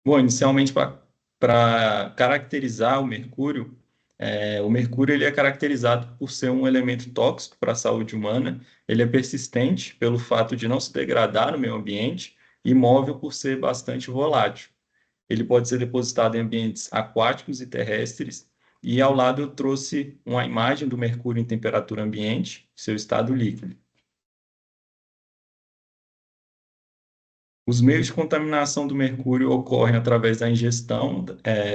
Bom, inicialmente, para caracterizar o mercúrio ele é caracterizado por ser um elemento tóxico para a saúde humana. Ele é persistente pelo fato de não se degradar no meio ambiente e móvel por ser bastante volátil. Ele pode ser depositado em ambientes aquáticos e terrestres. E ao lado eu trouxe uma imagem do mercúrio em temperatura ambiente, seu estado líquido. Os meios de contaminação do mercúrio ocorrem através da ingestão,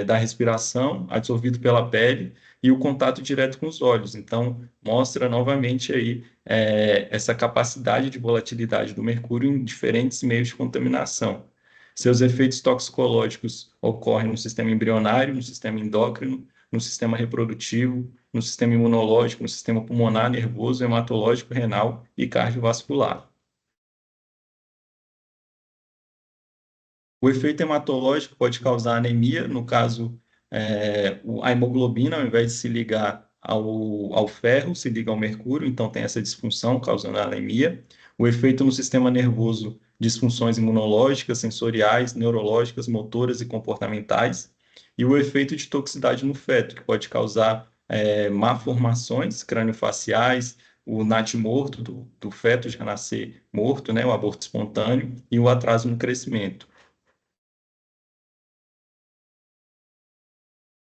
da respiração, absorvido pela pele e o contato direto com os olhos. Então, mostra novamente aí essa capacidade de volatilidade do mercúrio em diferentes meios de contaminação. Seus efeitos toxicológicos ocorrem no sistema embrionário, no sistema endócrino, no sistema reprodutivo, no sistema imunológico, no sistema pulmonar, nervoso, hematológico, renal e cardiovascular. O efeito hematológico pode causar anemia, no caso, a hemoglobina, ao invés de se ligar ao ferro, se liga ao mercúrio, então tem essa disfunção causando anemia. O efeito no sistema nervoso, disfunções imunológicas, sensoriais, neurológicas, motoras e comportamentais. E o efeito de toxicidade no feto, que pode causar malformações craniofaciais, o natimorto do feto já nascer morto, né, o aborto espontâneo, e o atraso no crescimento.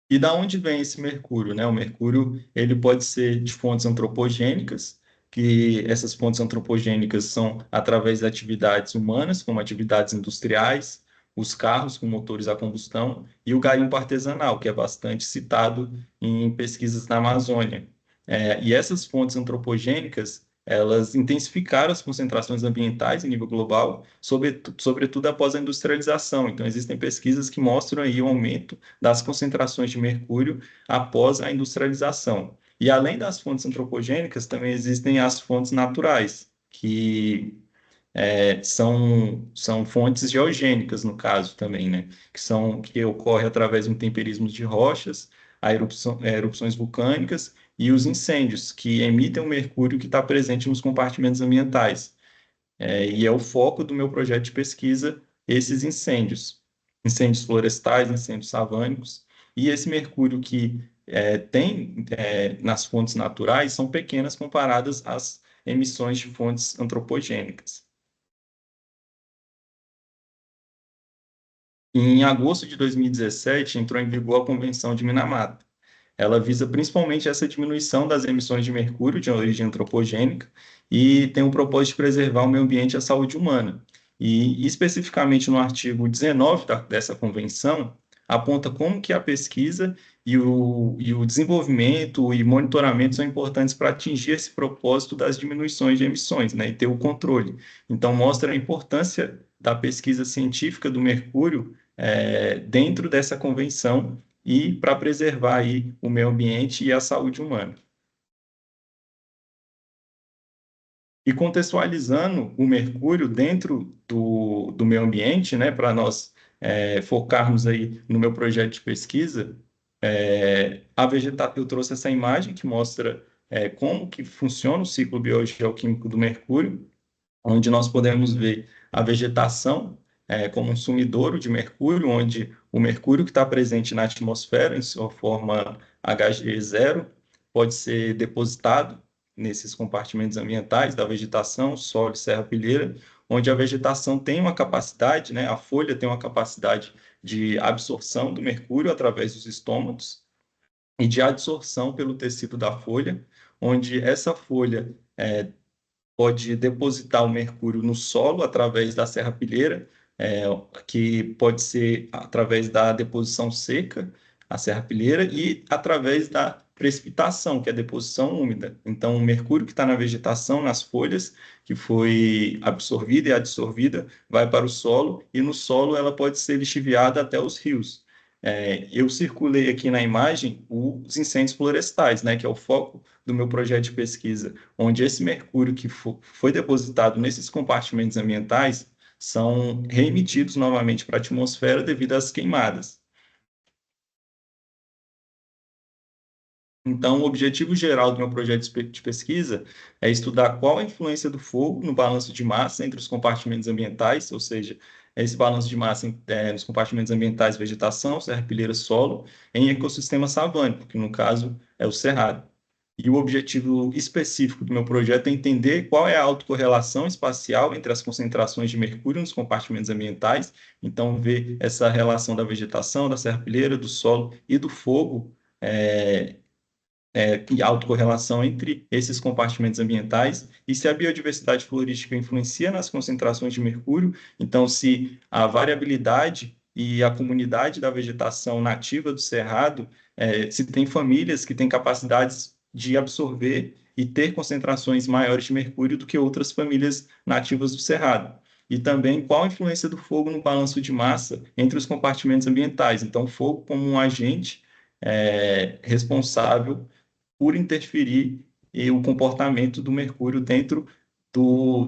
E da onde vem esse mercúrio, né? O mercúrio, ele pode ser de fontes antropogênicas, que essas fontes antropogênicas são através de atividades humanas, como atividades industriais, os carros com motores a combustão e o garimpo artesanal, que é bastante citado em pesquisas na Amazônia. E essas fontes antropogênicas, elas intensificaram as concentrações ambientais em nível global, sobretudo após a industrialização. Então, existem pesquisas que mostram aí o aumento das concentrações de mercúrio após a industrialização. E além das fontes antropogênicas, também existem as fontes naturais, que são fontes geogênicas, no caso, também, né? Que ocorre através do temperismo de rochas, erupções vulcânicas e os incêndios, que emitem o mercúrio que está presente nos compartimentos ambientais. E é o foco do meu projeto de pesquisa, esses incêndios. Incêndios florestais, incêndios savânicos. E esse mercúrio que tem nas fontes naturais são pequenas comparadas às emissões de fontes antropogênicas. Em agosto de 2017, entrou em vigor a Convenção de Minamata. Ela visa principalmente essa diminuição das emissões de mercúrio de origem antropogênica e tem o propósito de preservar o meio ambiente e a saúde humana. E especificamente no artigo 19 dessa convenção, aponta como que a pesquisa e o desenvolvimento e monitoramento são importantes para atingir esse propósito das diminuições de emissões, né, e ter o controle. Então, mostra a importância da pesquisa científica do mercúrio dentro dessa convenção e para preservar aí o meio ambiente e a saúde humana. E contextualizando o mercúrio dentro do meio ambiente, né, para nós focarmos aí no meu projeto de pesquisa, eu trouxe essa imagem que mostra como que funciona o ciclo biogeoquímico do mercúrio, onde nós podemos ver a vegetação como um sumidouro de mercúrio, onde o mercúrio que está presente na atmosfera, em sua forma Hg0, pode ser depositado nesses compartimentos ambientais da vegetação, solo e serrapilheira, onde a vegetação tem uma capacidade, né, a folha tem uma capacidade de absorção do mercúrio através dos estômatos e de adsorção pelo tecido da folha, onde essa folha pode depositar o mercúrio no solo através da serrapilheira, é, que pode ser através da deposição seca, a serrapilheira, e através da precipitação, que é a deposição úmida. Então, o mercúrio que está na vegetação, nas folhas, que foi absorvida e adsorvida, vai para o solo, e no solo ela pode ser lixiviada até os rios. Eu circulei aqui na imagem os incêndios florestais, né, que é o foco do meu projeto de pesquisa, onde esse mercúrio que foi depositado nesses compartimentos ambientais são reemitidos novamente para a atmosfera devido às queimadas. Então, o objetivo geral do meu projeto de pesquisa é estudar qual a influência do fogo no balanço de massa entre os compartimentos ambientais, ou seja, esse balanço de massa nos compartimentos ambientais, vegetação, serrapilheira, solo, em ecossistema savânico, que no caso é o cerrado. E o objetivo específico do meu projeto é entender qual é a autocorrelação espacial entre as concentrações de mercúrio nos compartimentos ambientais, então ver essa relação da vegetação, da serrapilheira, do solo e do fogo, é, e autocorrelação entre esses compartimentos ambientais e se a biodiversidade florística influencia nas concentrações de mercúrio, então se a variabilidade e a comunidade da vegetação nativa do cerrado, se tem famílias que têm capacidades de absorver e ter concentrações maiores de mercúrio do que outras famílias nativas do cerrado. E também qual a influência do fogo no balanço de massa entre os compartimentos ambientais. Então, o fogo como um agente responsável por interferir em o comportamento do mercúrio dentro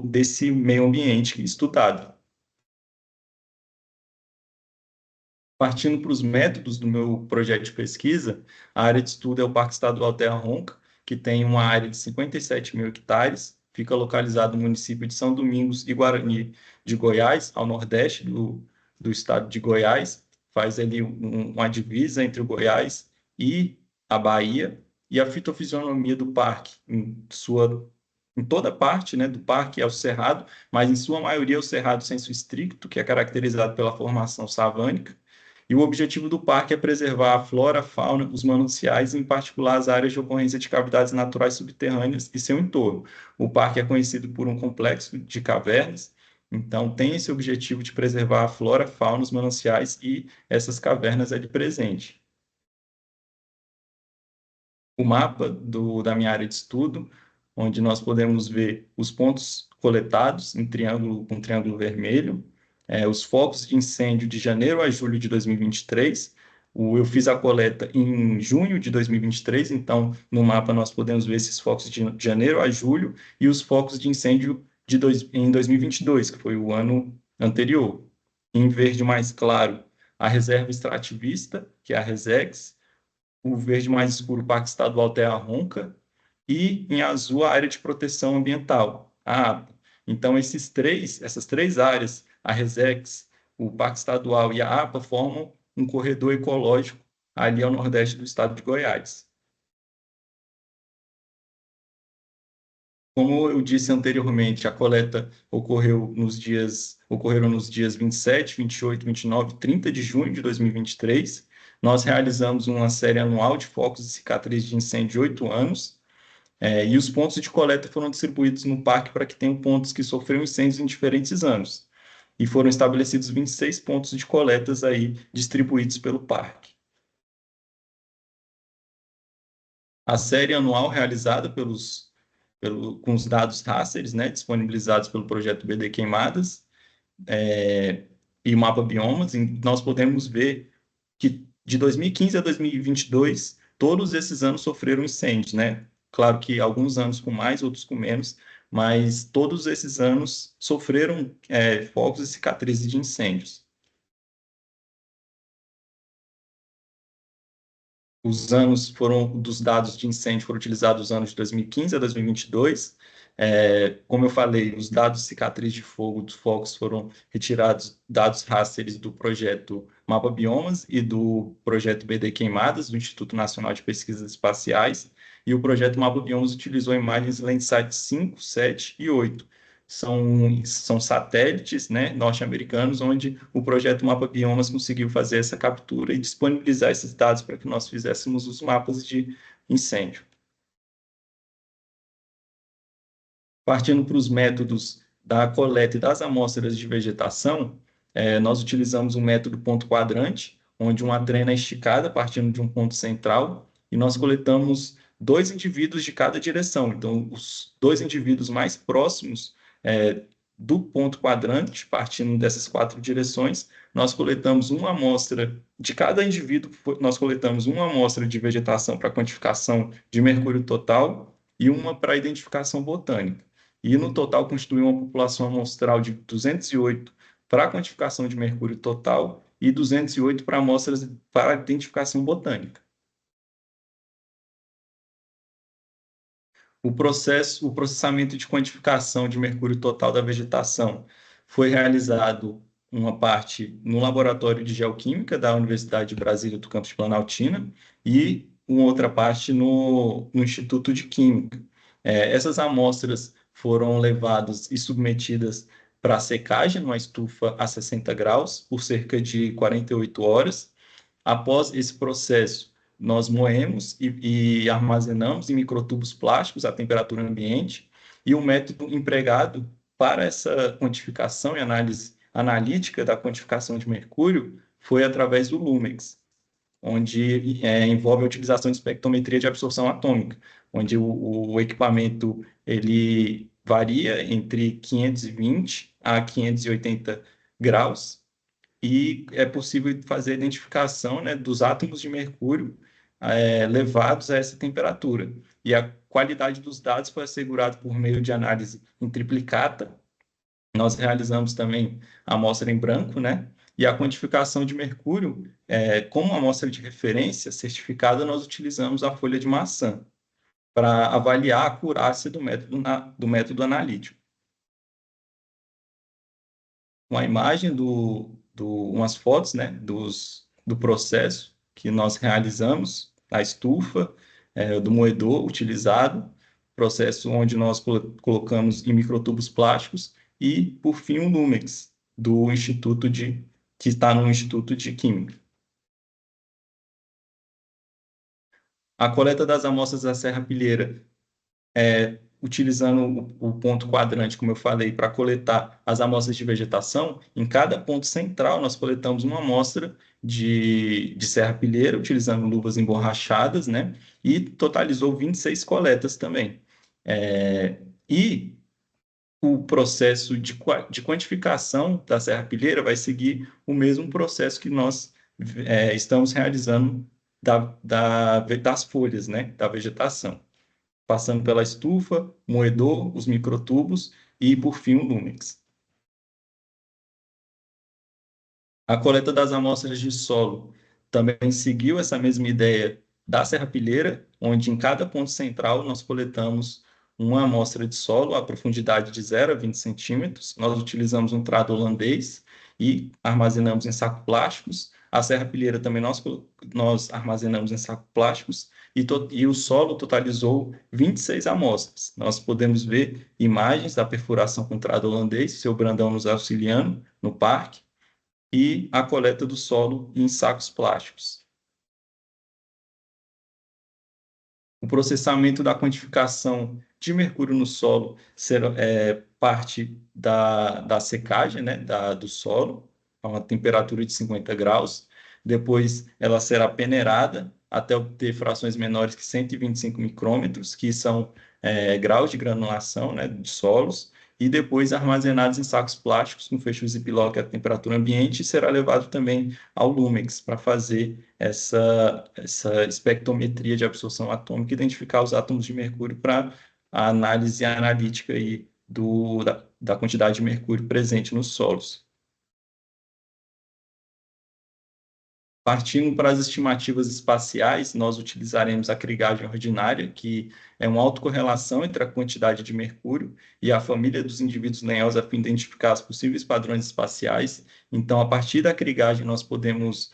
desse meio ambiente estudado. Partindo para os métodos do meu projeto de pesquisa, a área de estudo é o Parque Estadual Terra Ronca, que tem uma área de 57 mil hectares, fica localizado no município de São Domingos e Guarani de Goiás, ao nordeste do estado de Goiás, faz ali uma divisa entre o Goiás e a Bahia, e a fitofisionomia do parque, em toda parte, né, do parque é o cerrado, mas em sua maioria é o cerrado sensu estricto, que é caracterizado pela formação savânica, e o objetivo do parque é preservar a flora, a fauna, os mananciais, em particular as áreas de ocorrência de cavidades naturais subterrâneas e seu entorno. O parque é conhecido por um complexo de cavernas, então tem esse objetivo de preservar a flora, a fauna, os mananciais e essas cavernas ali presentes. O mapa da minha área de estudo, onde nós podemos ver os pontos coletados em triângulo com triângulo vermelho, os focos de incêndio de janeiro a julho de 2023. Eu fiz a coleta em junho de 2023, então no mapa nós podemos ver esses focos de janeiro a julho e os focos de incêndio em 2022, que foi o ano anterior. Em verde mais claro, a reserva extrativista, que é a Resex, o verde mais escuro, o Parque Estadual Terra Ronca, e em azul, a área de proteção ambiental, a APA. Então, essas três áreas, a Resex, o Parque Estadual e a APA, formam um corredor ecológico ali ao nordeste do estado de Goiás. Como eu disse anteriormente, a coleta ocorreram nos dias 27, 28, 29 e 30 de junho de 2023. Nós realizamos uma série anual de focos e cicatrizes de incêndio de 8 anos, e os pontos de coleta foram distribuídos no parque para que tenham pontos que sofreram incêndios em diferentes anos. E foram estabelecidos 26 pontos de coletas aí distribuídos pelo parque. A série anual realizada com os dados Raster, né, disponibilizados pelo projeto BD Queimadas, e o mapa Biomas, nós podemos ver que de 2015 a 2022, todos esses anos sofreram incêndios, né? Claro que alguns anos com mais, outros com menos, mas todos esses anos sofreram focos e cicatrizes de incêndios. Os anos foram dos dados de incêndio foram utilizados os anos de 2015 a 2022. Como eu falei, os dados cicatriz de fogo dos focos foram retirados, dados rasters do projeto Mapa Biomas e do projeto BD Queimadas, do Instituto Nacional de Pesquisas Espaciais, e o projeto Mapa Biomas utilizou imagens Landsat 5, 7 e 8. São satélites, né, norte-americanos, onde o projeto Mapa Biomas conseguiu fazer essa captura e disponibilizar esses dados para que nós fizéssemos os mapas de incêndio. Partindo para os métodos da coleta e das amostras de vegetação, nós utilizamos um método ponto quadrante, onde uma trena é esticada partindo de um ponto central, e nós coletamos 2 indivíduos de cada direção. Então, os 2 indivíduos mais próximos do ponto quadrante, partindo dessas 4 direções, nós coletamos uma amostra de cada indivíduo, nós coletamos uma amostra de vegetação para quantificação de mercúrio total e uma para identificação botânica. E no total constitui uma população amostral de 208 para quantificação de mercúrio total e 208 para amostras para identificação botânica. O processamento de quantificação de mercúrio total da vegetação foi realizado uma parte no Laboratório de Geoquímica da Universidade de Brasília, do campus de Planaltina, e uma outra parte no Instituto de Química. Essas amostras foram levadas e submetidas para secagem numa estufa a 60 graus por cerca de 48 horas. Após esse processo, nós moemos e armazenamos em microtubos plásticos a temperatura ambiente, e o método empregado para essa quantificação e análise analítica da quantificação de mercúrio foi através do LUMEX, onde envolve a utilização de espectrometria de absorção atômica, onde o equipamento ele varia entre 520 a 580 graus, e é possível fazer a identificação, né, dos átomos de mercúrio levados a essa temperatura. E a qualidade dos dados foi assegurada por meio de análise em triplicata. Nós realizamos também a amostra em branco, né? E a quantificação de mercúrio, como amostra de referência certificada, nós utilizamos a folha de maçã para avaliar a acurácia do método analítico. Uma imagem umas fotos, né, do processo que nós realizamos, a estufa, do moedor utilizado, processo onde nós colocamos em microtubos plásticos, e, por fim, o Lumex, que está no Instituto de Química. A coleta das amostras da serrapilheira, utilizando o ponto quadrante, como eu falei, para coletar as amostras de vegetação, em cada ponto central nós coletamos uma amostra de serrapilheira, utilizando luvas emborrachadas, né? E totalizou 26 coletas também. E o processo de quantificação da serrapilheira vai seguir o mesmo processo que nós estamos realizando das folhas, né? Da vegetação, passando pela estufa, moedor, os microtubos e, por fim, o Lumex. A coleta das amostras de solo também seguiu essa mesma ideia da serrapilheira, onde em cada ponto central nós coletamos uma amostra de solo a profundidade de 0 a 20 centímetros. Nós utilizamos um trado holandês e armazenamos em sacos plásticos. A serrapilheira também nós armazenamos em sacos plásticos, e o solo totalizou 26 amostras. Nós podemos ver imagens da perfuração com trado holandês, seu Brandão nos auxiliando no parque, e a coleta do solo em sacos plásticos. O processamento da quantificação de mercúrio no solo será parte da secagem, né, do solo, a uma temperatura de 50 graus. Depois, ela será peneirada até obter frações menores que 125 micrômetros, que são graus de granulação, né, de solos, e depois armazenados em sacos plásticos com fecho ziplock a temperatura ambiente, e será levado também ao Lumex para fazer essa espectrometria de absorção atômica, identificar os átomos de mercúrio para a análise analítica aí da quantidade de mercúrio presente nos solos. Partindo para as estimativas espaciais, nós utilizaremos a krigagem ordinária, que é uma autocorrelação entre a quantidade de mercúrio e a família dos indivíduos lenhosos, a fim de identificar os possíveis padrões espaciais. Então, a partir da krigagem, nós podemos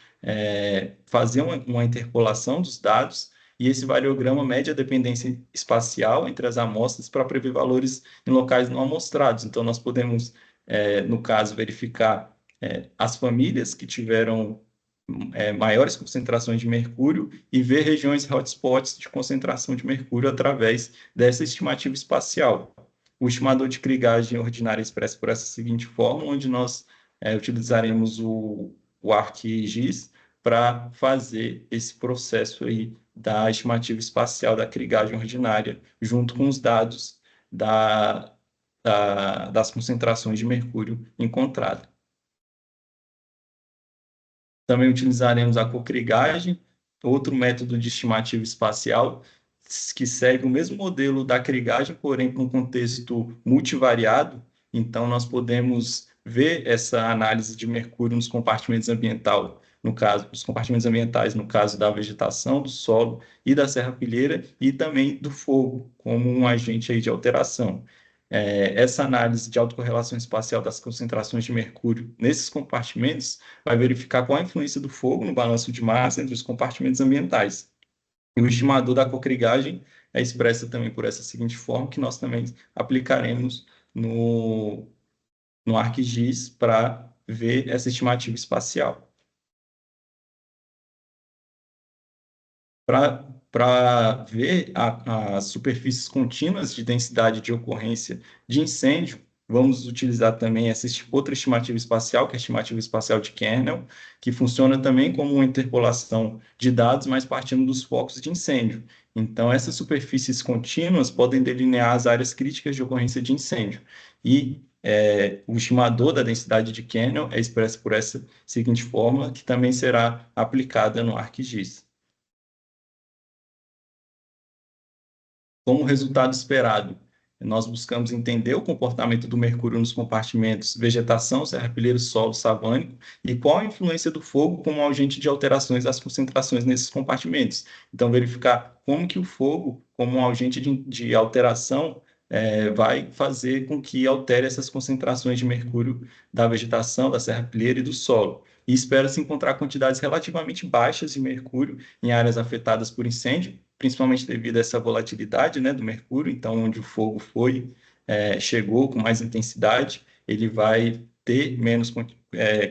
fazer uma interpolação dos dados, e esse variograma mede a dependência espacial entre as amostras para prever valores em locais não amostrados. Então, nós podemos, no caso, verificar as famílias que tiveram maiores concentrações de mercúrio, e ver regiões hotspots de concentração de mercúrio através dessa estimativa espacial. O estimador de krigagem ordinária é expresso por essa seguinte forma, onde nós utilizaremos o ArcGIS para fazer esse processo aí da estimativa espacial da krigagem ordinária, junto com os dados das concentrações de mercúrio encontradas. Também utilizaremos a cokrigagem, outro método de estimativa espacial, que segue o mesmo modelo da krigagem, porém com contexto multivariado. Então, nós podemos ver essa análise de mercúrio nos compartimentos ambientais, no caso da vegetação, do solo e da serrapilheira, e também do fogo, como um agente aí de alteração. essa análise de autocorrelação espacial das concentrações de mercúrio nesses compartimentos vai verificar qual a influência do fogo no balanço de massa entre os compartimentos ambientais. E o estimador da cocrigagem é expresso também por essa seguinte forma, que nós também aplicaremos no ArcGIS para ver essa estimativa espacial. Para ver as superfícies contínuas de densidade de ocorrência de incêndio, vamos utilizar também essa outra estimativa espacial, que é a estimativa espacial de Kernel, que funciona também como uma interpolação de dados, mas partindo dos focos de incêndio. Então, essas superfícies contínuas podem delinear as áreas críticas de ocorrência de incêndio. E o estimador da densidade de Kernel é expresso por essa seguinte fórmula, que também será aplicada no ArcGIS. Como resultado esperado, nós buscamos entender o comportamento do mercúrio nos compartimentos vegetação, serrapilheiro, solo, savânico e qual a influência do fogo como agente de alterações das concentrações nesses compartimentos. Então, verificar como que o fogo, como um agente de alteração, vai fazer com que altere essas concentrações de mercúrio da vegetação, da serrapilheira e do solo. E espera-se encontrar quantidades relativamente baixas de mercúrio em áreas afetadas por incêndio, principalmente devido a essa volatilidade, né, do mercúrio. Então, onde o fogo chegou com mais intensidade, ele vai ter menos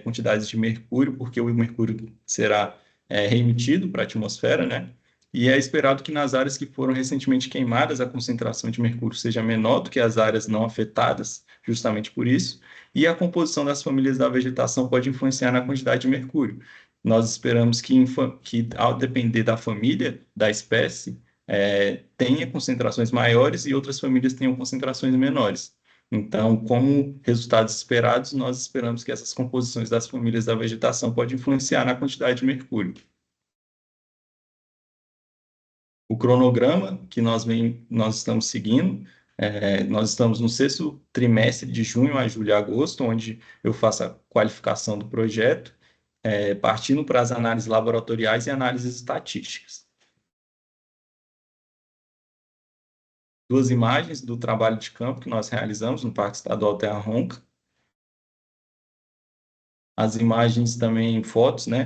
quantidades de mercúrio, porque o mercúrio será reemitido para a atmosfera, né? E é esperado que nas áreas que foram recentemente queimadas, a concentração de mercúrio seja menor do que as áreas não afetadas, justamente por isso. E a composição das famílias da vegetação pode influenciar na quantidade de mercúrio. Nós esperamos que ao depender da família, da espécie, tenha concentrações maiores e outras famílias tenham concentrações menores. Então, como resultados esperados, nós esperamos que essas composições das famílias da vegetação podem influenciar na quantidade de mercúrio. O cronograma que nós estamos seguindo, nós estamos no 6º trimestre, de junho a julho e agosto, onde eu faço a qualificação do projeto, partindo para as análises laboratoriais e análises estatísticas. Duas imagens do trabalho de campo que nós realizamos no Parque Estadual Terra Ronca. As imagens também, fotos, né,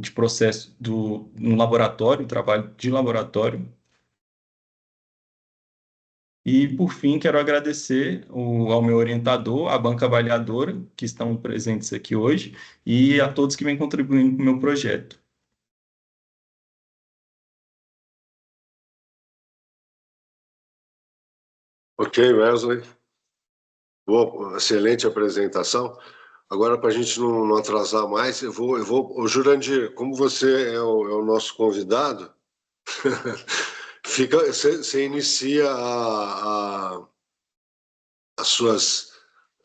de processo no laboratório, trabalho de laboratório. E, por fim, quero agradecer ao meu orientador, à banca avaliadora, que estão presentes aqui hoje, e a todos que vêm contribuindo com o meu projeto. Ok, Wesley. Boa, excelente apresentação. Agora, para a gente não atrasar mais, ô, Jurandir, como você é o nosso convidado, você inicia as suas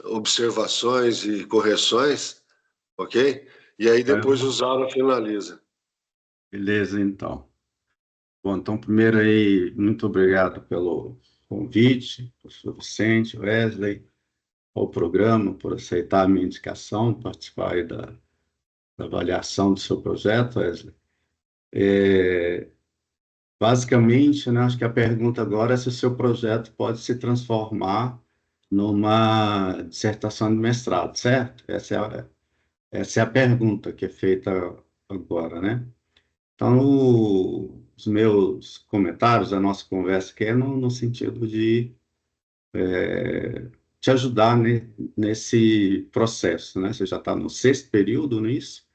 observações e correções, ok? E aí depois o Zara finaliza. Beleza, então. Bom, então, primeiro aí, muito obrigado pelo convite, professor Vicente, Wesley, ao programa, por aceitar a minha indicação, participar aí da avaliação do seu projeto, Wesley. Basicamente, né, acho que a pergunta agora é se o seu projeto pode se transformar numa dissertação de mestrado, certo? Essa é a pergunta que é feita agora, né? Então, os meus comentários, a nossa conversa aqui é no sentido de te ajudar, né, nesse processo, né? Você já está no 6º período nisso,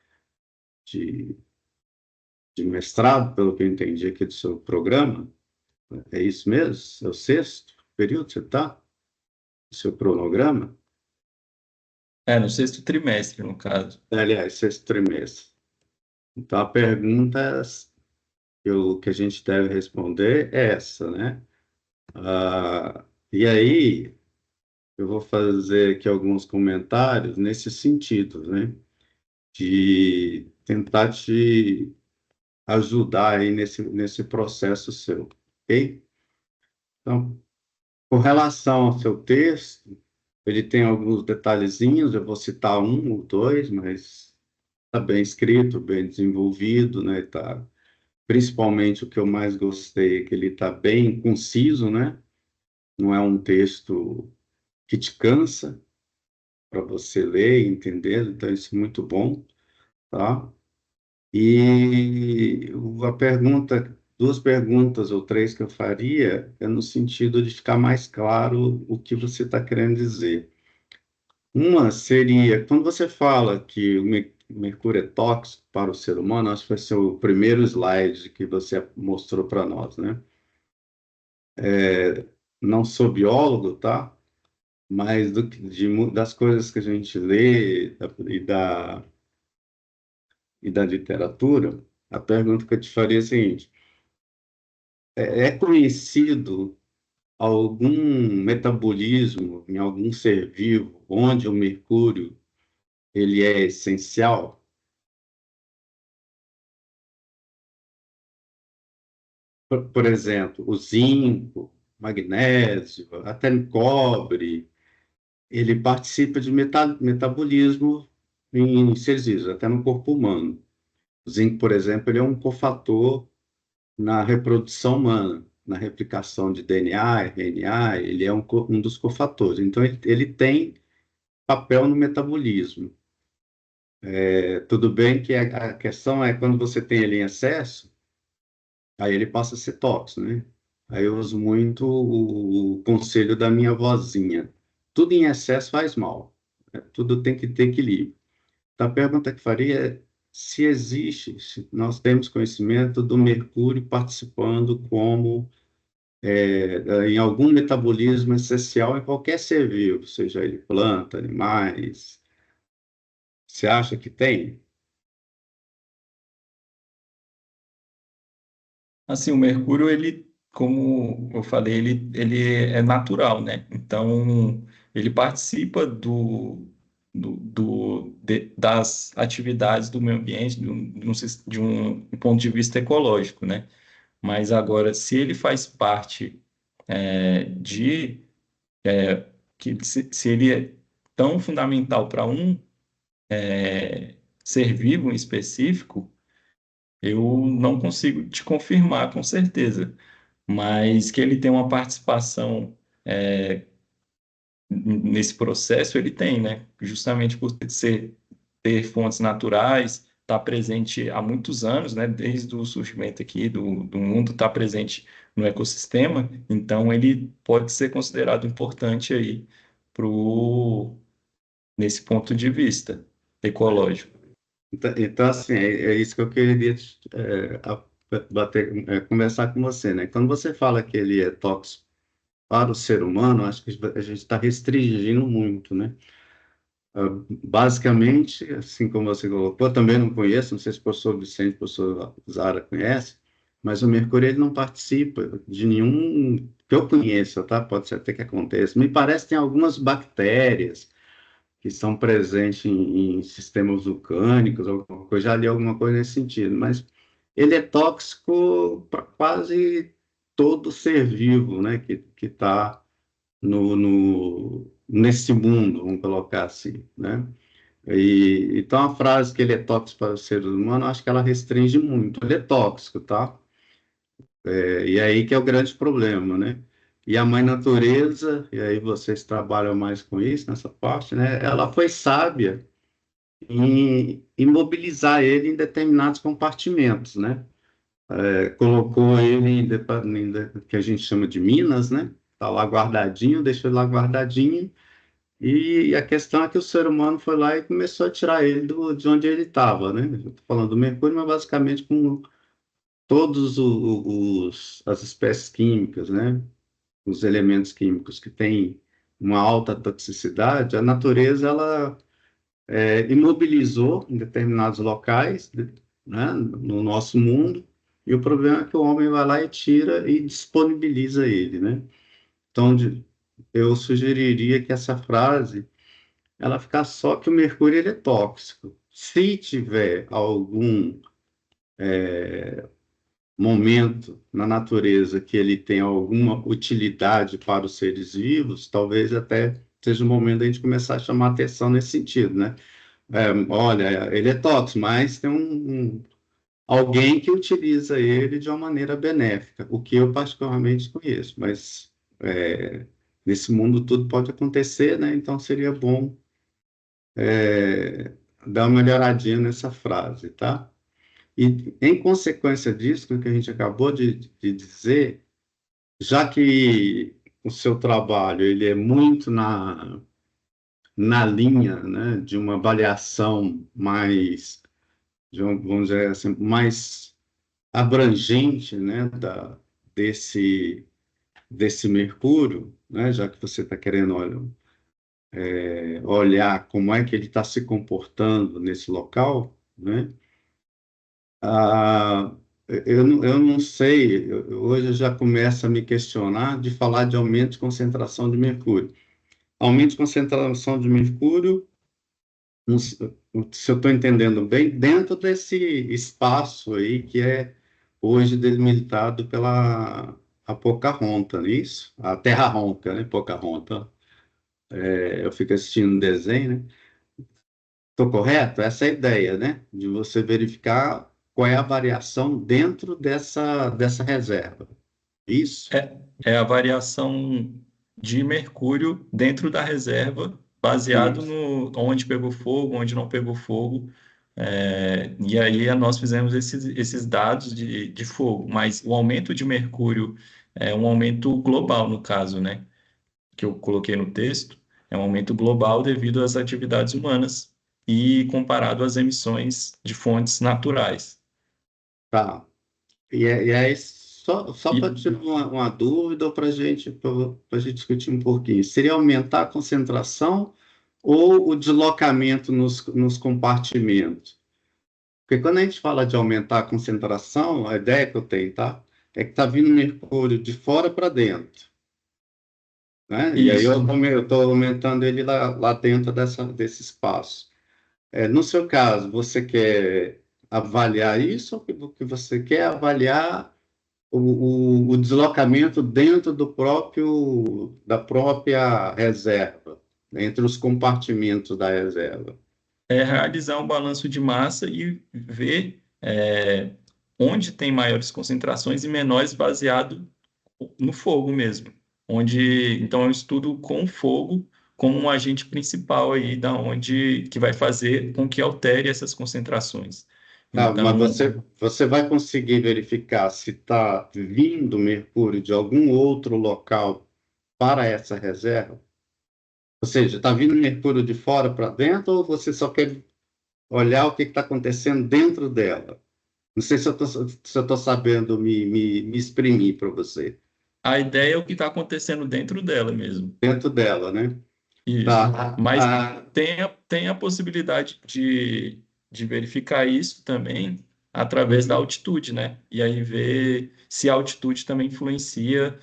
de, de mestrado, pelo que eu entendi aqui do seu programa. É isso mesmo? É o 6º período que você está? O seu cronograma? No 6º trimestre, no caso. Aliás, 6º trimestre. Então, a pergunta que a gente deve responder é essa, né? E aí, eu vou fazer aqui alguns comentários nesse sentido, né? De tentar te ajudar aí nesse processo seu, ok? Então, com relação ao seu texto, ele tem alguns detalhezinhos, eu vou citar um ou dois, mas está bem escrito, bem desenvolvido, né? Tá, principalmente o que eu mais gostei é que ele está bem conciso, né? não é um texto que te cansa para você ler e entender, então isso é muito bom, tá? E a pergunta, duas perguntas ou três que eu faria é no sentido de ficar mais claro o que você está querendo dizer. Uma seria, quando você fala que o mercúrio é tóxico para o ser humano, acho que vai ser o primeiro slide que você mostrou para nós, né? Não sou biólogo, tá? Mas das coisas que a gente lê e da literatura, a pergunta que eu te faria é a seguinte: é conhecido algum metabolismo em algum ser vivo onde o mercúrio ele é essencial? Por exemplo, o zinco, magnésio, até o cobre, ele participa de metabolismo em seres vivos, até no corpo humano. O zinco, por exemplo, ele é um cofator na reprodução humana, na replicação de DNA, RNA, ele é um dos cofatores. Então, ele tem papel no metabolismo. Tudo bem que a questão é quando você tem ele em excesso, aí ele passa a ser tóxico, né? Aí eu uso muito o conselho da minha vozinha. Tudo em excesso faz mal, né? Tudo tem que ter equilíbrio. Então, a pergunta que faria é se existe, se nós temos conhecimento do mercúrio participando como em algum metabolismo essencial em qualquer ser vivo, seja ele planta, animais. Você acha que tem? Assim, o mercúrio, ele, como eu falei, ele é natural, né? Então, ele participa das atividades do meio ambiente de um ponto de vista ecológico, né? Mas agora, se ele faz parte de se ele é tão fundamental para um ser vivo em específico, eu não consigo te confirmar com certeza, mas que ele tem uma participação nesse processo, ele tem, né? Justamente por ter fontes naturais, está presente há muitos anos, né? Desde o surgimento aqui do mundo, está presente no ecossistema, então ele pode ser considerado importante aí nesse ponto de vista ecológico. Então, assim, é isso que eu queria conversar com você, né? Quando você fala que ele é tóxico para o ser humano, acho que a gente está restringindo muito, né? Basicamente, assim como você colocou, eu também não conheço, não sei se o professor Vicente, o professor Zara conhece, mas o mercúrio ele não participa de nenhum que eu conheça, tá? Pode ser até que aconteça. Me parece que tem algumas bactérias que são presentes em sistemas vulcânicos, alguma coisa, já li alguma coisa nesse sentido, mas ele é tóxico para quase todo ser vivo, né, que está nesse mundo, vamos colocar assim, né? Então, a frase que ele é tóxico para o ser humano, acho que ela restringe muito. Ele é tóxico, tá? E aí que é o grande problema, né? E a mãe natureza, e aí vocês trabalham mais com isso, nessa parte, né? Ela foi sábia em imobilizar ele em determinados compartimentos, né? Colocou ele que a gente chama de minas, né? Tá lá guardadinho, deixou ele lá guardadinho, e a questão é que o ser humano foi lá e começou a tirar ele de onde ele estava, né? Eu tô falando do mercúrio, mas basicamente com todos as espécies químicas, né? Os elementos químicos que têm uma alta toxicidade, a natureza ela imobilizou em determinados locais, né, no nosso mundo, e o problema é que o homem vai lá e tira e disponibiliza ele, né? Então, eu sugeriria que essa frase, ela ficar só que o mercúrio ele é tóxico. Se tiver algum momento na natureza que ele tem alguma utilidade para os seres vivos, talvez até seja o momento da gente começar a chamar atenção nesse sentido, né? Olha, ele é tóxico, mas tem alguém que utiliza ele de uma maneira benéfica, o que eu particularmente conheço, mas nesse mundo tudo pode acontecer, né? Então seria bom dar uma melhoradinha nessa frase, tá? E em consequência disso, que a gente acabou de dizer, já que o seu trabalho ele é muito na linha, né, de uma avaliação mais, vamos dizer assim, mais abrangente, né, desse Mercúrio, né, já que você está querendo olhar como é que ele está se comportando nesse local, né? Ah, eu não sei, hoje eu já começo a me questionar de falar de aumento de concentração de mercúrio. Aumento de concentração de mercúrio, se eu estou entendendo bem, dentro desse espaço aí que é hoje delimitado pela a Pocahontas, não é isso? A Terra Ronca, né? Pocahontas. Eu fico assistindo um desenho, né? Estou correto? Essa é a ideia, né? De você verificar qual é a variação dentro dessa reserva. Isso? É a variação de mercúrio dentro da reserva, baseado Isso. no onde pegou fogo, onde não pegou fogo. E aí nós fizemos esses dados de fogo, mas o aumento de mercúrio é um aumento global, no caso, né? Que eu coloquei no texto, é um aumento global devido às atividades humanas e comparado às emissões de fontes naturais. Tá. E aí, só E para tirar uma dúvida para gente discutir um pouquinho, seria aumentar a concentração ou o deslocamento nos compartimentos? Porque quando a gente fala de aumentar a concentração, a ideia que eu tenho, tá? É que está vindo mercúrio de fora para dentro, né? E aí isso. eu estou aumentando ele lá dentro desse espaço. No seu caso, você quer avaliar isso ou que você quer avaliar o deslocamento dentro da própria reserva, entre os compartimentos da reserva? É realizar um balanço de massa e ver onde tem maiores concentrações e menores baseado no fogo mesmo. Então, eu estudo com fogo como um agente principal aí da onde que vai fazer com que altere essas concentrações. Tá, mas Então, você vai conseguir verificar se está vindo mercúrio de algum outro local para essa reserva? Ou seja, está vindo mercúrio de fora para dentro ou você só quer olhar o que está acontecendo dentro dela? Não sei se eu estou sabendo me exprimir para você. a ideia é o que está acontecendo dentro dela mesmo. Dentro dela, né? Isso. Tá. Mas tem a possibilidade de verificar isso também através da Uhum. altitude, né? E aí ver se a altitude também influencia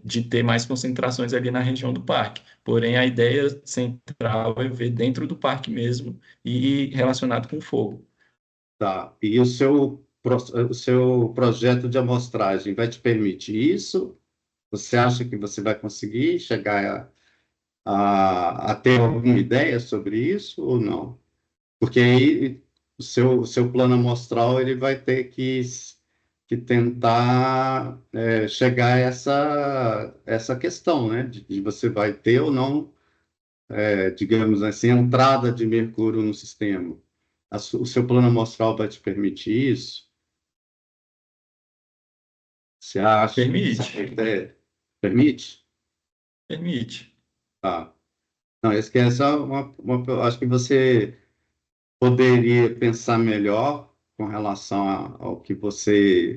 de ter mais concentrações ali na região do parque. Porém, a ideia central é ver dentro do parque mesmo e relacionado com fogo. Tá. E o seu projeto de amostragem vai te permitir isso? Você acha que você vai conseguir chegar a ter alguma ideia sobre isso ou não? Porque aí o seu plano amostral ele vai ter que tentar chegar a essa questão, né? De você vai ter ou não, digamos assim, entrada de mercúrio no sistema. O seu plano amostral vai te permitir isso? Você acha? Permite, Permite? permite. Tá. Não, essa é acho que você poderia pensar melhor com relação ao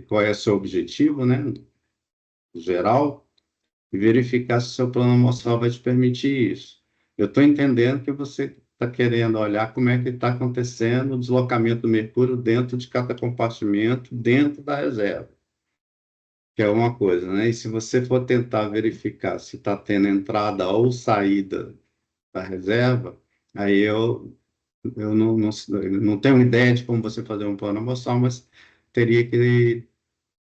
qual é o seu objetivo, né, geral, e verificar se o seu plano amostral vai te permitir isso. Eu estou entendendo que você está querendo olhar como é que está acontecendo o deslocamento do mercúrio dentro de cada compartimento, dentro da reserva, que é uma coisa, né? E se você for tentar verificar se está tendo entrada ou saída da reserva, aí eu não tenho ideia de como você fazer um plano amostral, mas teria que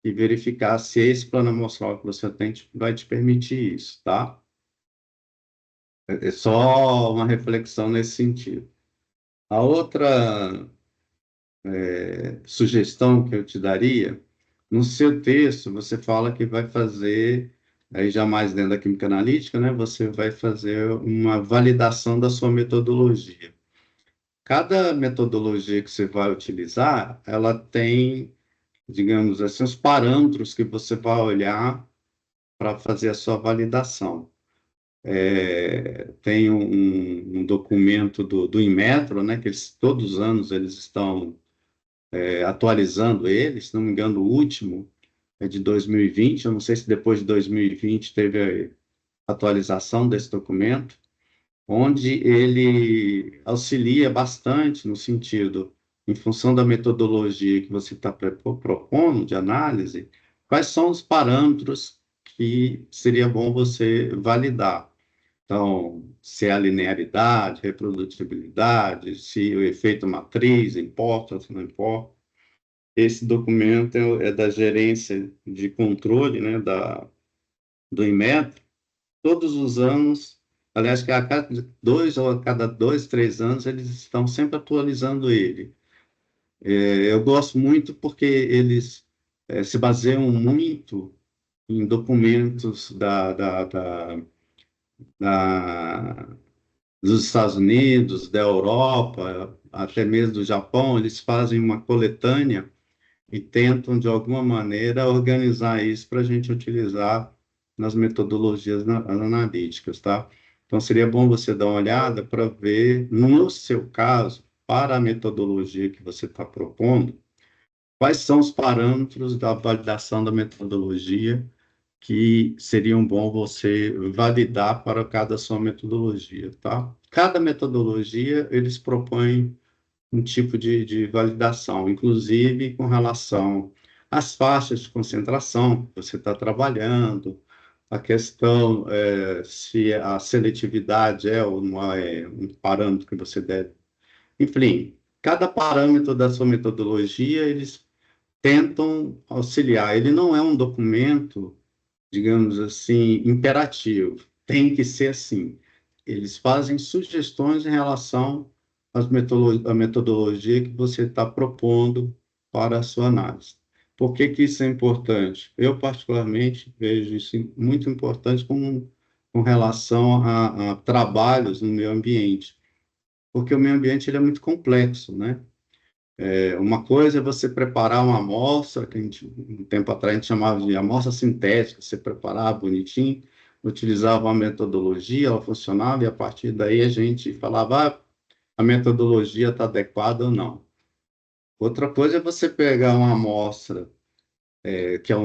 verificar se esse plano amostral que você tem vai te permitir isso, tá? É só uma reflexão nesse sentido. A outra sugestão que eu te daria, no seu texto você fala que vai fazer aí já mais dentro da química analítica, né, você vai fazer uma validação da sua metodologia. Cada metodologia que você vai utilizar, ela tem, digamos assim, os parâmetros que você vai olhar para fazer a sua validação. Tem um documento do Inmetro, né, que todos os anos eles estão atualizando ele, se não me engano, o último é de 2020, eu não sei se depois de 2020 teve a atualização desse documento, onde ele auxilia bastante no sentido, em função da metodologia que você está propondo de análise, quais são os parâmetros que seria bom você validar. Então, se é a linearidade, reprodutibilidade, se o efeito matriz importa, se não importa. Esse documento é da gerência de controle, né, do Inmetro. Todos os anos, aliás, que a cada 2 ou a cada 2, 3 anos, eles estão sempre atualizando ele. Eu gosto muito porque eles se baseiam muito em documentos da- dos Estados Unidos, da Europa, até mesmo do Japão. Eles fazem uma coletânea e tentam, de alguma maneira, organizar isso para a gente utilizar nas metodologias analíticas, tá? Então, seria bom você dar uma olhada para ver, no seu caso, para a metodologia que você está propondo, quais são os parâmetros da validação da metodologia que seriam bom você validar para cada sua metodologia, tá? Cada metodologia, eles propõem um tipo de validação, inclusive com relação às faixas de concentração que você está trabalhando, a questão se a seletividade é ou não é um parâmetro que você deve. Enfim, cada parâmetro da sua metodologia, eles tentam auxiliar. Ele não é um documento, digamos assim, imperativo. Tem que ser assim. Eles fazem sugestões em relação à metodologia que você está propondo para a sua análise. Por que que isso é importante? Eu, particularmente, vejo isso muito importante com relação a trabalhos no meio ambiente, porque o meio ambiente ele é muito complexo, né? Uma coisa é você preparar uma amostra, que um tempo atrás a gente chamava de amostra sintética, você preparava bonitinho, utilizava uma metodologia, ela funcionava, e a partir daí a gente falava, a metodologia está adequada ou não. Outra coisa é você pegar uma amostra, que é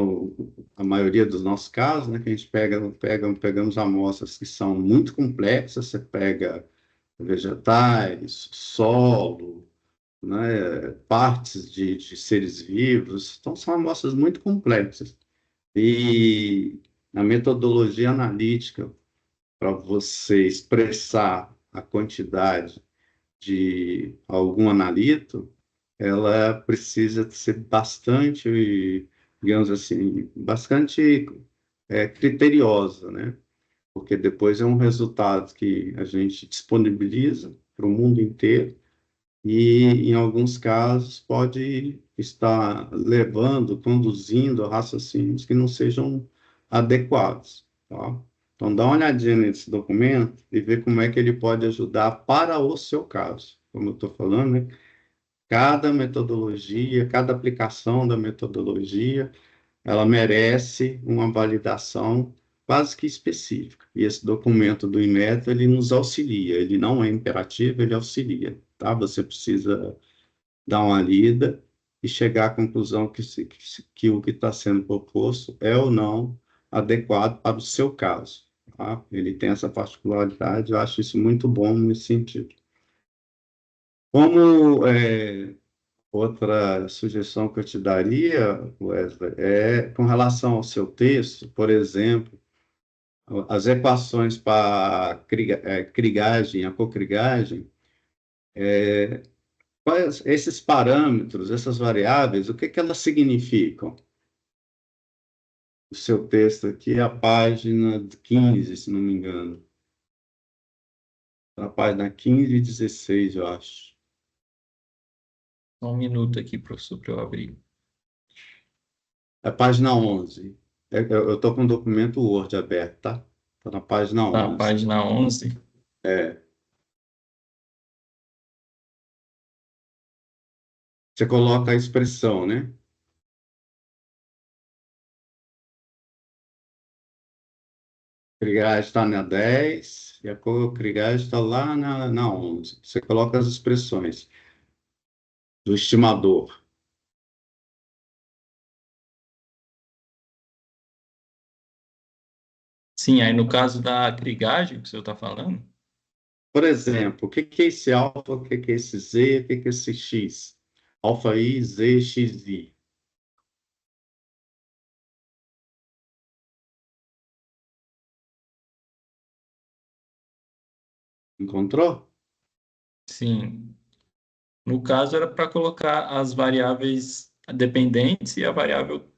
a maioria dos nossos casos, né, que a gente pegamos amostras que são muito complexas, você pega vegetais, solo, né, partes de seres vivos. Então, são amostras muito complexas. E a metodologia analítica, para você expressar a quantidade de algum analito, ela precisa ser bastante, digamos assim, bastante criteriosa, né? Porque depois é um resultado que a gente disponibiliza para o mundo inteiro e, em alguns casos, pode estar levando, conduzindo a raciocínios que não sejam adequados, tá? Então, dá uma olhadinha nesse documento e vê como é que ele pode ajudar para o seu caso. Como eu estou falando, né? Cada metodologia, cada aplicação da metodologia, ela merece uma validação quase que específica. E esse documento do Inmetro, ele nos auxilia, ele não é imperativo, ele auxilia, tá? Você precisa dar uma lida e chegar à conclusão que o que está sendo proposto é ou não adequado para o seu caso, tá? Ele tem essa particularidade, eu acho isso muito bom nesse sentido. Como outra sugestão que eu te daria, Wesley, é com relação ao seu texto, por exemplo, as equações para crigagem, a cocrigagem, quais esses parâmetros, essas variáveis, o que que elas significam? O seu texto aqui é a página 15, se não me engano. A página 15 e 16, eu acho. Só um minuto aqui, professor, para eu abrir. É a página 11. Eu estou com o documento Word aberto, tá? Está na página Na 11. página 11. É, você coloca a expressão, né? Krigage está na 10 e a Krigage está lá na 11. Você coloca as expressões do estimador. Sim, aí no caso da crigagem que o senhor está falando, Por exemplo, o que que é esse alfa, o que que é esse Z, o que que é esse X? Alfa I, Z, X, I. Encontrou? sim. No caso era para colocar as variáveis dependentes e a variável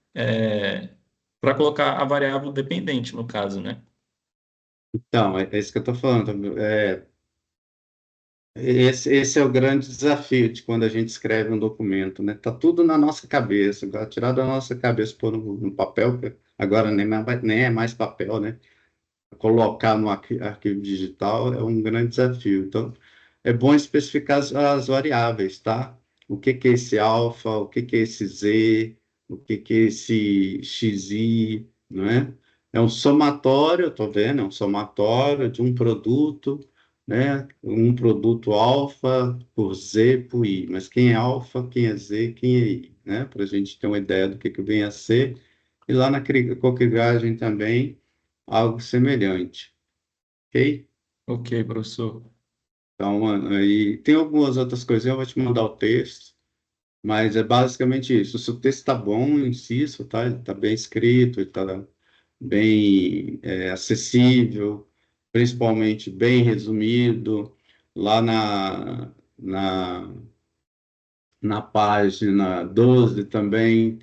para colocar a variável dependente no caso, né? Então, é isso que eu estou falando. Esse é o grande desafio de quando a gente escreve um documento, né? Tá tudo na nossa cabeça, agora tirar da nossa cabeça, pôr no papel, que agora nem é mais papel, né? Colocar no arquivo digital é um grande desafio. Então, é bom especificar as variáveis, tá? O que que é esse alfa, o que que é esse z, o que que é esse xi, não é? É um somatório, estou vendo, é um somatório de um produto, né? Um produto alfa por z por i. Mas quem é alfa, quem é z, quem é i, né? Para a gente ter uma ideia do que vem a ser. E lá na cocrigagem também algo semelhante, ok? Ok, professor. Então, aí tem algumas outras coisas, eu vou te mandar o texto, mas é basicamente isso. Se o texto está bom, insisto, tá? Ele está bem escrito, ele está bem acessível, principalmente bem resumido. Lá na página 12 também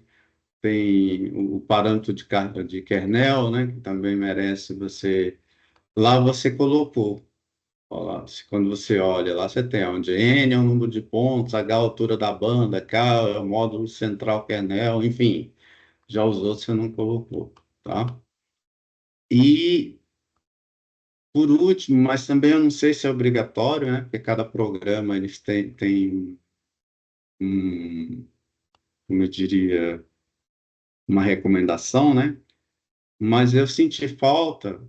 tem o parâmetro de kernel, né? Que também merece você. Lá você colocou. Ó lá, quando você olha lá, você tem onde N é o número de pontos, H é a altura da banda, K é o módulo central kernel, enfim. Já os outros você não colocou, tá? E, por último, mas também eu não sei se é obrigatório, né? Porque cada programa eles tem como eu diria, uma recomendação, né? Mas eu senti falta,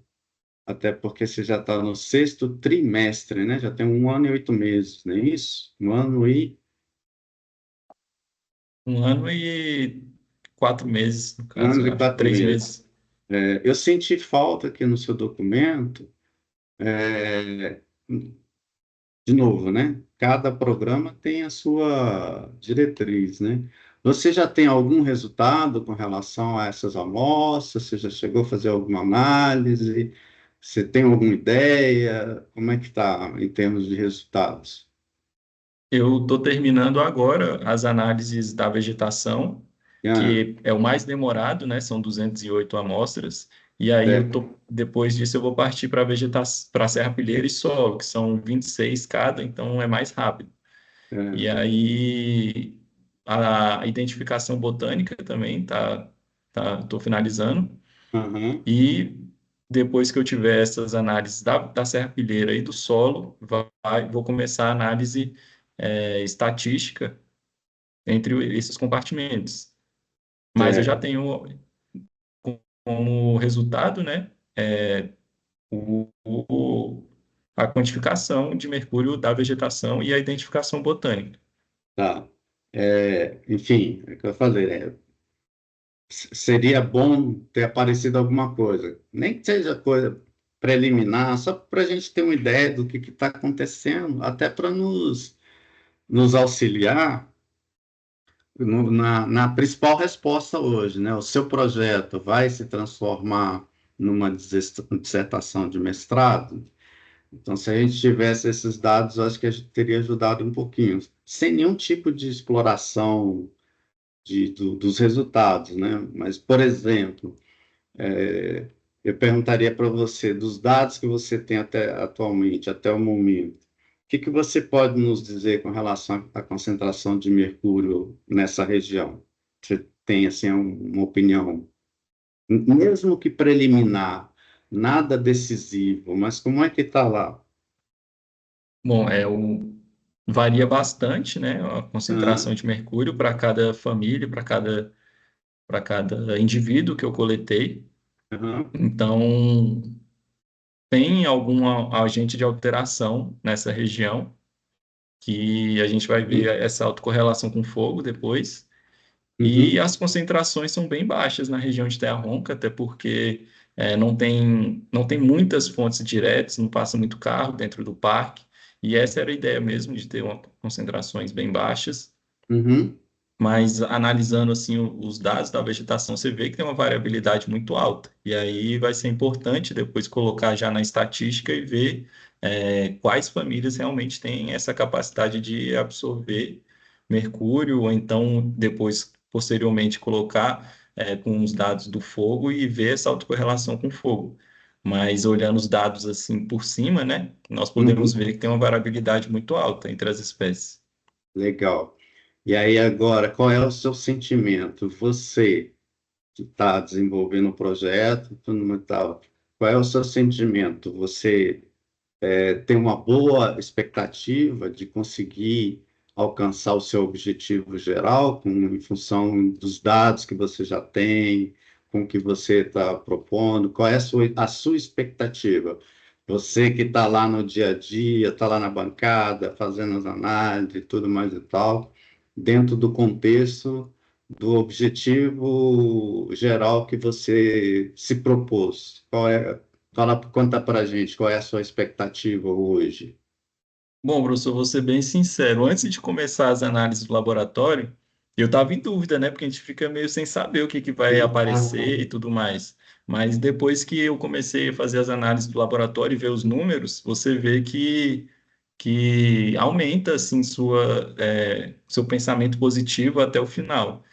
até porque você já está no sexto trimestre, né? Já tem 1 ano e 8 meses, não é isso? 1 ano e 1 ano e 4 meses, no um caso, ano eu e acho. quatro Três meses. meses. Eu senti falta aqui no seu documento, é, de novo, né? Cada programa tem a sua diretriz, né? Você já tem algum resultado com relação a essas amostras? Você já chegou a fazer alguma análise? Você tem alguma ideia? Como é que está em termos de resultados? Eu estou terminando agora as análises da vegetação, Ah, que é o mais demorado, né? São 208 amostras. E aí depois disso eu vou partir para para serrapilheira e solo, que são 26 cada, então é mais rápido. E é, aí a identificação botânica também tô finalizando. aham, E depois que eu tiver essas análises da serrapilheira e do solo, vou começar a análise estatística entre esses compartimentos. Mas eu já é, tenho como resultado, né, o, o- a quantificação de mercúrio da vegetação e a identificação botânica. tá. Enfim, é o que eu falei, seria bom ter aparecido alguma coisa, nem que seja coisa preliminar, só para a gente ter uma ideia do que está acontecendo, até para nos auxiliar na principal resposta hoje, né? O seu projeto vai se transformar numa dissertação de mestrado? Então, se a gente tivesse esses dados, eu acho que a gente teria ajudado um pouquinho, sem nenhum tipo de exploração dos resultados, né? Mas, por exemplo, eu perguntaria para você, dos dados que você tem até atualmente, até o momento, o que que você pode nos dizer com relação à concentração de mercúrio nessa região? Você tem, assim, uma opinião? Mesmo que preliminar, nada decisivo, mas como é que está lá? Bom, varia bastante, né, a concentração Aham, de mercúrio para cada família, para cada indivíduo que eu coletei. aham, Então, tem algum agente de alteração nessa região, que a gente vai ver uhum, essa autocorrelação com fogo depois. E uhum, as concentrações são bem baixas na região de Terra Ronca, até porque não tem muitas fontes diretas, não passa muito carro dentro do parque. E essa era a ideia mesmo, de ter concentrações bem baixas. uhum, Mas analisando assim os dados da vegetação, você vê que tem uma variabilidade muito alta. E aí vai ser importante depois colocar já na estatística e ver quais famílias realmente têm essa capacidade de absorver mercúrio, ou então depois, posteriormente, colocar com os dados do fogo e ver essa autocorrelação com o fogo. Mas olhando os dados assim por cima, né, nós podemos uhum. ver que tem uma variabilidade muito alta entre as espécies. Legal. E aí agora, qual é o seu sentimento? Você que está desenvolvendo o projeto, tudo e tal, qual é o seu sentimento? Você tem uma boa expectativa de conseguir alcançar o seu objetivo geral, em função dos dados que você já tem, com o que você está propondo? Qual é a sua expectativa? Você que está lá no dia a dia, está lá na bancada, fazendo as análises e tudo mais e tal, dentro do contexto do objetivo geral que você se propôs. Conta para a gente qual é a sua expectativa hoje. Bom, professor, vou ser bem sincero. Antes de começar as análises do laboratório, eu estava em dúvida, né? Porque a gente fica meio sem saber o que que vai aparecer e tudo mais. Mas depois que eu comecei a fazer as análises do laboratório e ver os números, você vê que aumenta, assim, seu pensamento positivo até o final.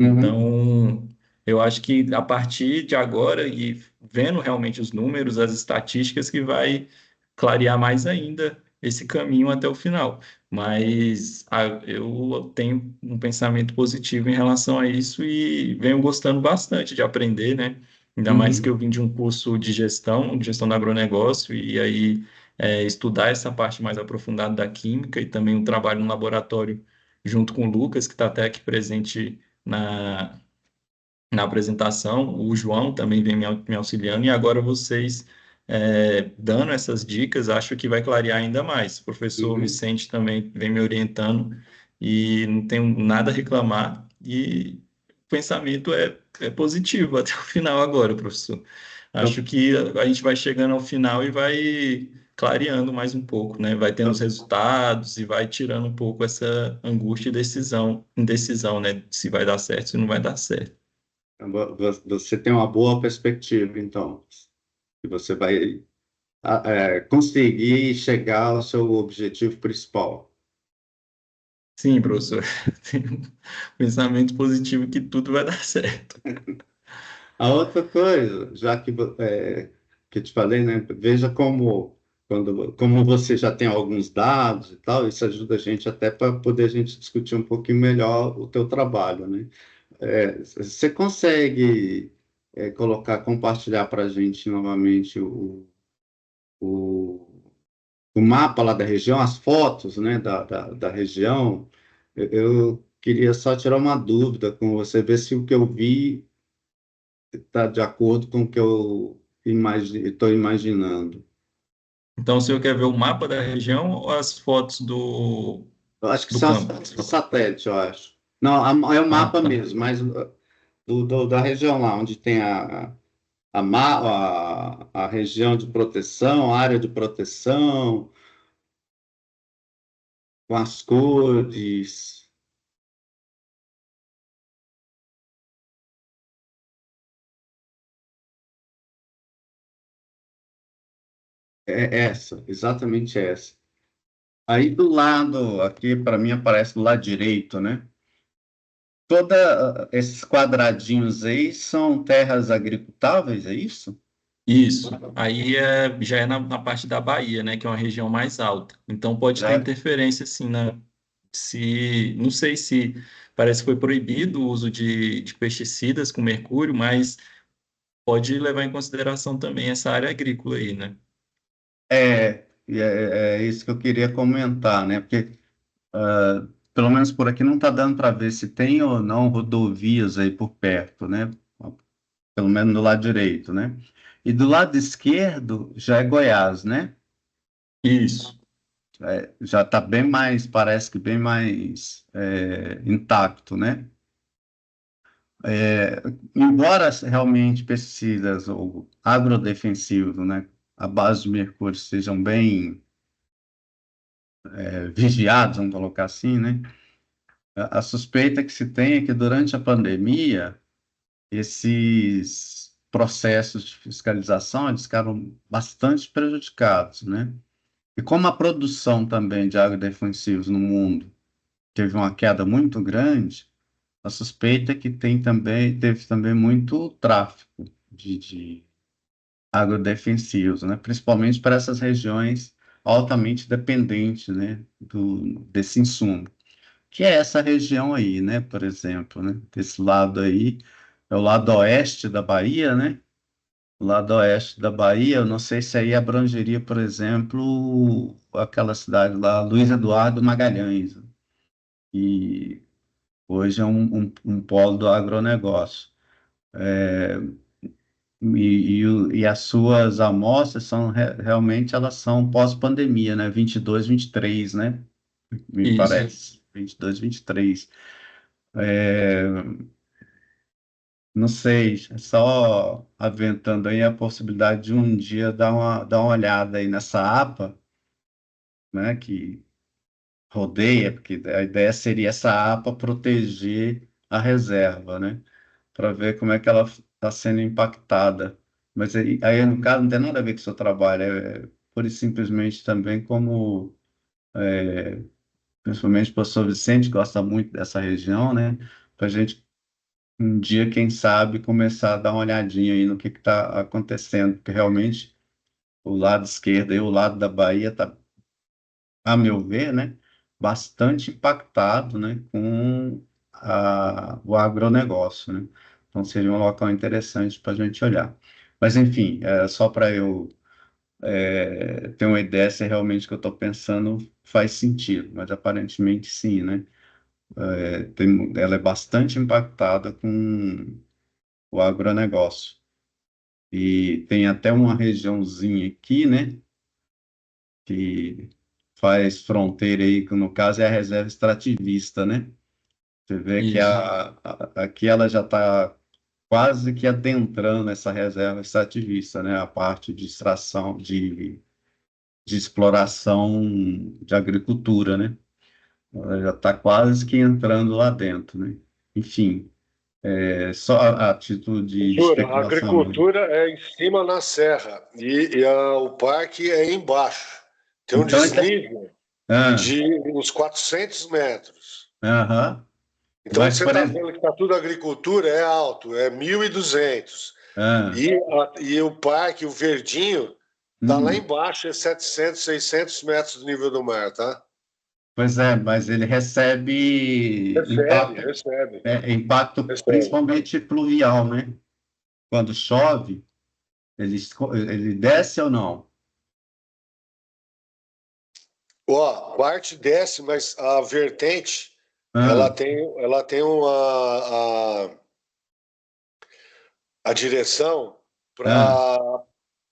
Uhum, Então, eu acho que a partir de agora e vendo realmente os números, as estatísticas, que vai clarear mais ainda esse caminho até o final. Mas eu tenho um pensamento positivo em relação a isso e venho gostando bastante de aprender, né? Ainda mais que uhum, eu vim de um curso de gestão do agronegócio, e aí estudar essa parte mais aprofundada da química e também um trabalho no laboratório junto com o Lucas, que está até aqui presente na, na apresentação. O João também vem me auxiliando, e agora vocês dando essas dicas, acho que vai clarear ainda mais. O professor uhum. Vicente também vem me orientando e não tenho nada a reclamar. E o pensamento é positivo até o final agora, professor. Acho Então, que a gente vai chegando ao final e vai clareando mais um pouco, né? Vai tendo os então, resultados e vai tirando um pouco essa angústia e indecisão, né? Se vai dar certo, se não vai dar certo. você tem uma boa perspectiva, então, que você vai conseguir chegar ao seu objetivo principal. Sim, professor. Tenho um pensamento positivo que tudo vai dar certo. A outra coisa, já que eu te falei, né? Veja como você já tem alguns dados e tal, isso ajuda a gente até para poder a gente discutir um pouquinho melhor o teu trabalho, né? Você consegue compartilhar para a gente novamente o, o mapa lá da região, as fotos, né, da região? Eu queria só tirar uma dúvida com você, ver se o que eu vi está de acordo com o que eu estou imaginando. Então, o senhor quer ver o mapa da região ou as fotos Eu acho que do são as campo? fotos do satélite, eu acho. Não, é o Ah, mapa tá. mesmo, mas da região lá, onde tem a região de proteção, a área de proteção, com as cores. É essa, exatamente essa. Aí do lado, aqui para mim aparece do lado direito, né? Esses quadradinhos aí são terras agricultáveis, é isso? Isso. Aí já é na parte da Bahia, né? Que é uma região mais alta. Então, pode ter Já. interferência, assim, não sei se parece que foi proibido o uso de pesticidas com mercúrio, mas pode levar em consideração também essa área agrícola aí, né? É isso que eu queria comentar, né? Porque, pelo menos por aqui, não está dando para ver se tem ou não rodovias aí por perto, né? Pelo menos do lado direito, né? E do lado esquerdo já é Goiás, né? Isso, Já está bem mais, parece que bem mais intacto, né? É, embora realmente pesticidas ou agrodefensivos, né, à base de mercúrio sejam bem vigiados, vamos colocar assim, né? A suspeita que se tem é que durante a pandemia esses processos de fiscalização eles ficaram bastante prejudicados, né? E como a produção também de agrodefensivos no mundo teve uma queda muito grande, a suspeita é que teve também muito tráfico de agrodefensivos, né? Principalmente para essas regiões altamente dependentes, né, desse insumo. Que é essa região aí, né, por exemplo, né? Desse lado aí, é o lado oeste da Bahia, né? O lado oeste da Bahia, eu não sei se aí abrangeria, por exemplo, aquela cidade lá, Luiz Eduardo Magalhães, e hoje é um polo do agronegócio. E as suas amostras são realmente elas são pós-pandemia, né? 22, 23, né? Me isso. parece. 22, 23. É, não sei, só aventando aí a possibilidade de um dia dar uma olhada aí nessa APA, né? Que rodeia, porque a ideia seria essa APA proteger a reserva, né? Para ver como é que ela está sendo impactada. Mas aí, no caso, não tem nada a ver com o seu trabalho, é pura e simplesmente também como, principalmente o professor Vicente gosta muito dessa região, né? Para a gente, um dia, quem sabe, começar a dar uma olhadinha aí no que está acontecendo, porque realmente o lado esquerdo e o lado da Bahia está, a meu ver, né, bastante impactado, né, com o agronegócio, né? Então seria um local interessante para a gente olhar. Mas enfim, só para eu ter uma ideia se realmente o que eu estou pensando faz sentido, mas aparentemente sim, né? Ela é bastante impactada com o agronegócio. E tem até uma regiãozinha aqui, né, que faz fronteira aí, que no caso é a reserva extrativista, né? Você vê que Isso. aqui ela já está quase que adentrando essa reserva extrativista, né? A parte de extração, de exploração de agricultura, né? Ela já está quase que entrando lá dentro, né? Enfim, é só a título de Jura, a especulação mesmo. agricultura é em cima na serra e o parque é embaixo. Tem um Então, desnível ah, de uns 400 metros. aham, Então, onde mas você por está exemplo, vendo que está tudo agricultura, é alto, é 1.200. ah, E o parque, o verdinho, está lá hum, embaixo, é 700, 600 metros do nível do mar, tá? pois é, mas ele recebe Recebe, recebe, impacto recebe. principalmente pluvial, né? Quando chove, ele desce ou não? Ó, parte desce, mas a vertente, Ah, ela tem a direção ah,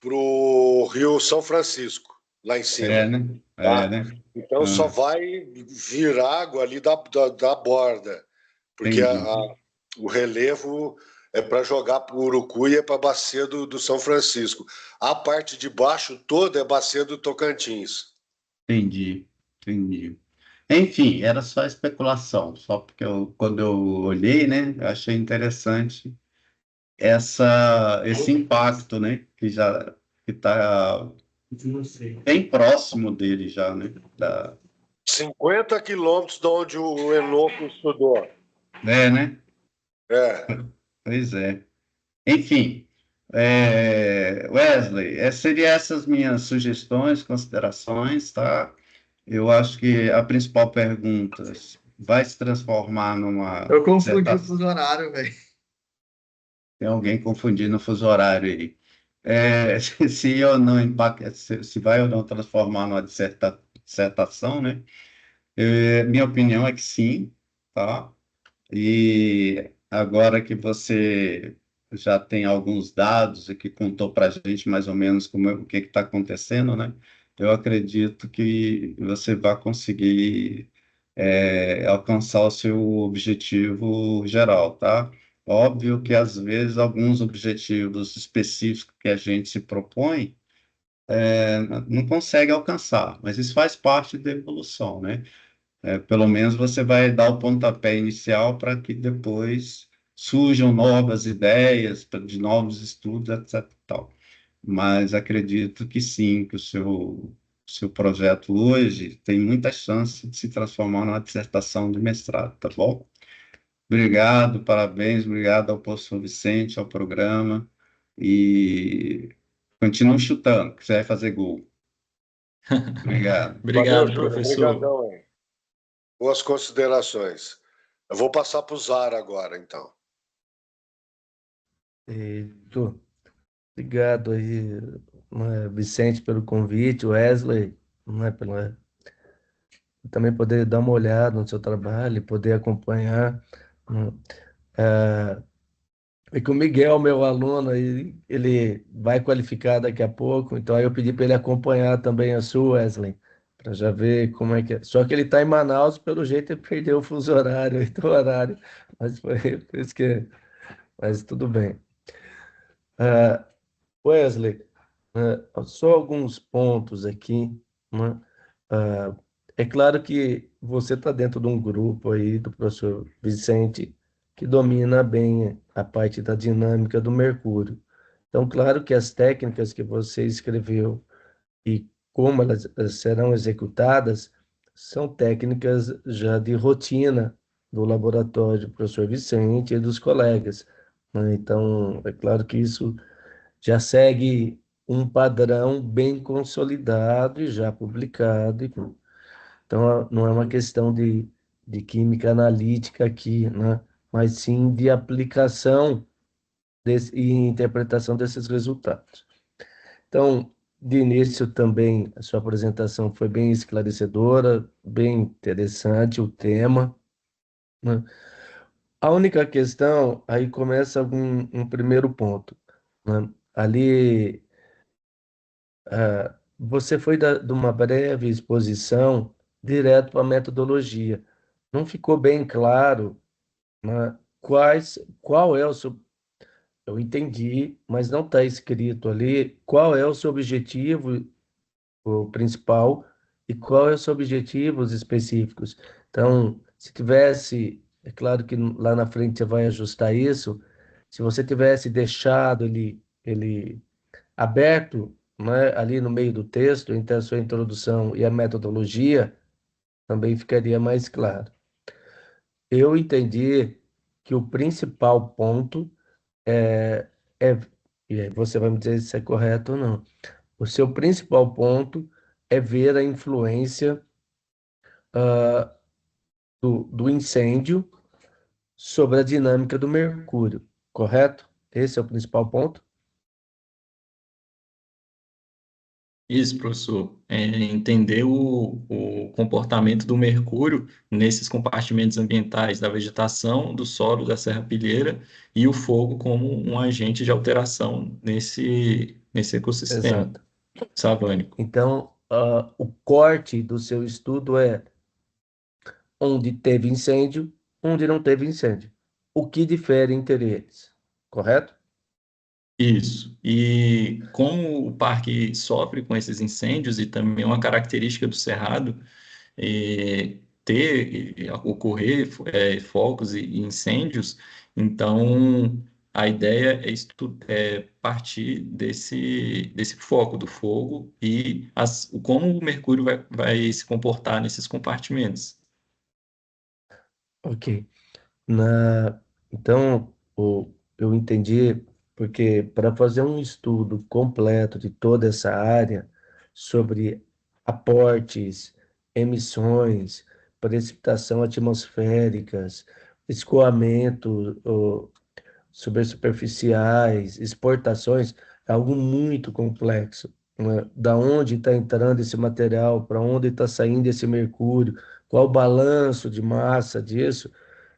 para o Rio São Francisco, lá em cima, né? tá? Né? Então só Ah, vai vir água ali da borda, porque entendi, o relevo é para jogar para o Urucuí e é para a bacia do São Francisco. A parte de baixo toda é bacia do Tocantins. entendi. Enfim, era só especulação, só porque quando eu olhei, né, eu achei interessante esse impacto, né, que está bem próximo dele já, né, 50 quilômetros de onde o Enoco estudou. né? É. Pois é. Enfim, Wesley, seria essas minhas sugestões, considerações, tá? Eu acho que a principal pergunta vai se transformar numa Eu confundi o dissertação. fuso horário, velho. Tem alguém confundindo o fuso horário aí. Se eu não impacta, se vai ou não transformar numa dissertação, né? Minha opinião é que sim, tá? E agora que você já tem alguns dados e que contou para a gente mais ou menos o que está acontecendo, né? Eu acredito que você vai conseguir alcançar o seu objetivo geral, tá? Óbvio que às vezes alguns objetivos específicos que a gente se propõe não consegue alcançar, mas isso faz parte da evolução, né? Pelo menos você vai dar o pontapé inicial para que depois surjam novas ideias de novos estudos, etc. e tal. Mas acredito que sim, que o seu projeto hoje tem muita chance de se transformar numa dissertação de mestrado, tá bom? Obrigado, parabéns, obrigado ao professor Vicente, ao programa, e continue chutando, que você vai fazer gol. Obrigado. Valeu, Obrigado, Júlio. professor. Obrigadão, hein? Boas considerações. Eu vou passar para o Zara agora, então. Heitor, obrigado aí, né, Vicente, pelo convite, Wesley, né, também poder dar uma olhada no seu trabalho, e poder acompanhar, né. É que o Miguel, meu aluno, ele vai qualificar daqui a pouco, então aí eu pedi para ele acompanhar também a sua, Wesley, para já ver como é que é. Só que ele está em Manaus, pelo jeito ele perdeu o fuso horário, o horário, mas foi por isso que. Mas tudo bem. Wesley, só alguns pontos aqui, né? Ah, é claro que você está dentro de um grupo aí do professor Vicente que domina bem a parte da dinâmica do mercúrio. Então, claro que as técnicas que você escreveu e como elas serão executadas são técnicas já de rotina do laboratório do professor Vicente e dos colegas, né? Então, é claro que isso já segue um padrão bem consolidado e já publicado. Então, não é uma questão de química analítica aqui, né? Mas sim de aplicação e interpretação desses resultados. Então, de início também, a sua apresentação foi bem esclarecedora, bem interessante o tema, né? A única questão, aí começa um primeiro ponto, né? Ali, você foi de uma breve exposição direto para a metodologia. Não ficou bem claro, né, qual é o seu. Eu entendi, mas não está escrito ali qual é o seu objetivo, o principal, e qual é o seu objetivos específicos. Então, se tivesse, é claro que lá na frente você vai ajustar isso, se você tivesse deixado ele aberto, né, ali no meio do texto, entre a sua introdução e a metodologia, também ficaria mais claro. Eu entendi que o principal ponto é, e aí você vai me dizer se é correto ou não. O seu principal ponto é ver a influência do incêndio sobre a dinâmica do mercúrio, correto? Esse é o principal ponto? Isso, professor. Entender o comportamento do mercúrio nesses compartimentos ambientais da vegetação, do solo, da serrapilheira e o fogo como um agente de alteração nesse ecossistema Exato. savânico. Então, o corte do seu estudo é onde teve incêndio, onde não teve incêndio. O que difere entre eles, correto? Isso. E como o parque sofre com esses incêndios e também uma característica do cerrado ocorrer focos e incêndios, então a ideia é partir desse foco do fogo e como o mercúrio vai se comportar nesses compartimentos. Ok. Então, eu entendi, porque para fazer um estudo completo de toda essa área sobre aportes, emissões, precipitação atmosféricas, escoamento, superficiais, exportações, é algo muito complexo, né? Da onde está entrando esse material, para onde está saindo esse mercúrio, qual o balanço de massa disso,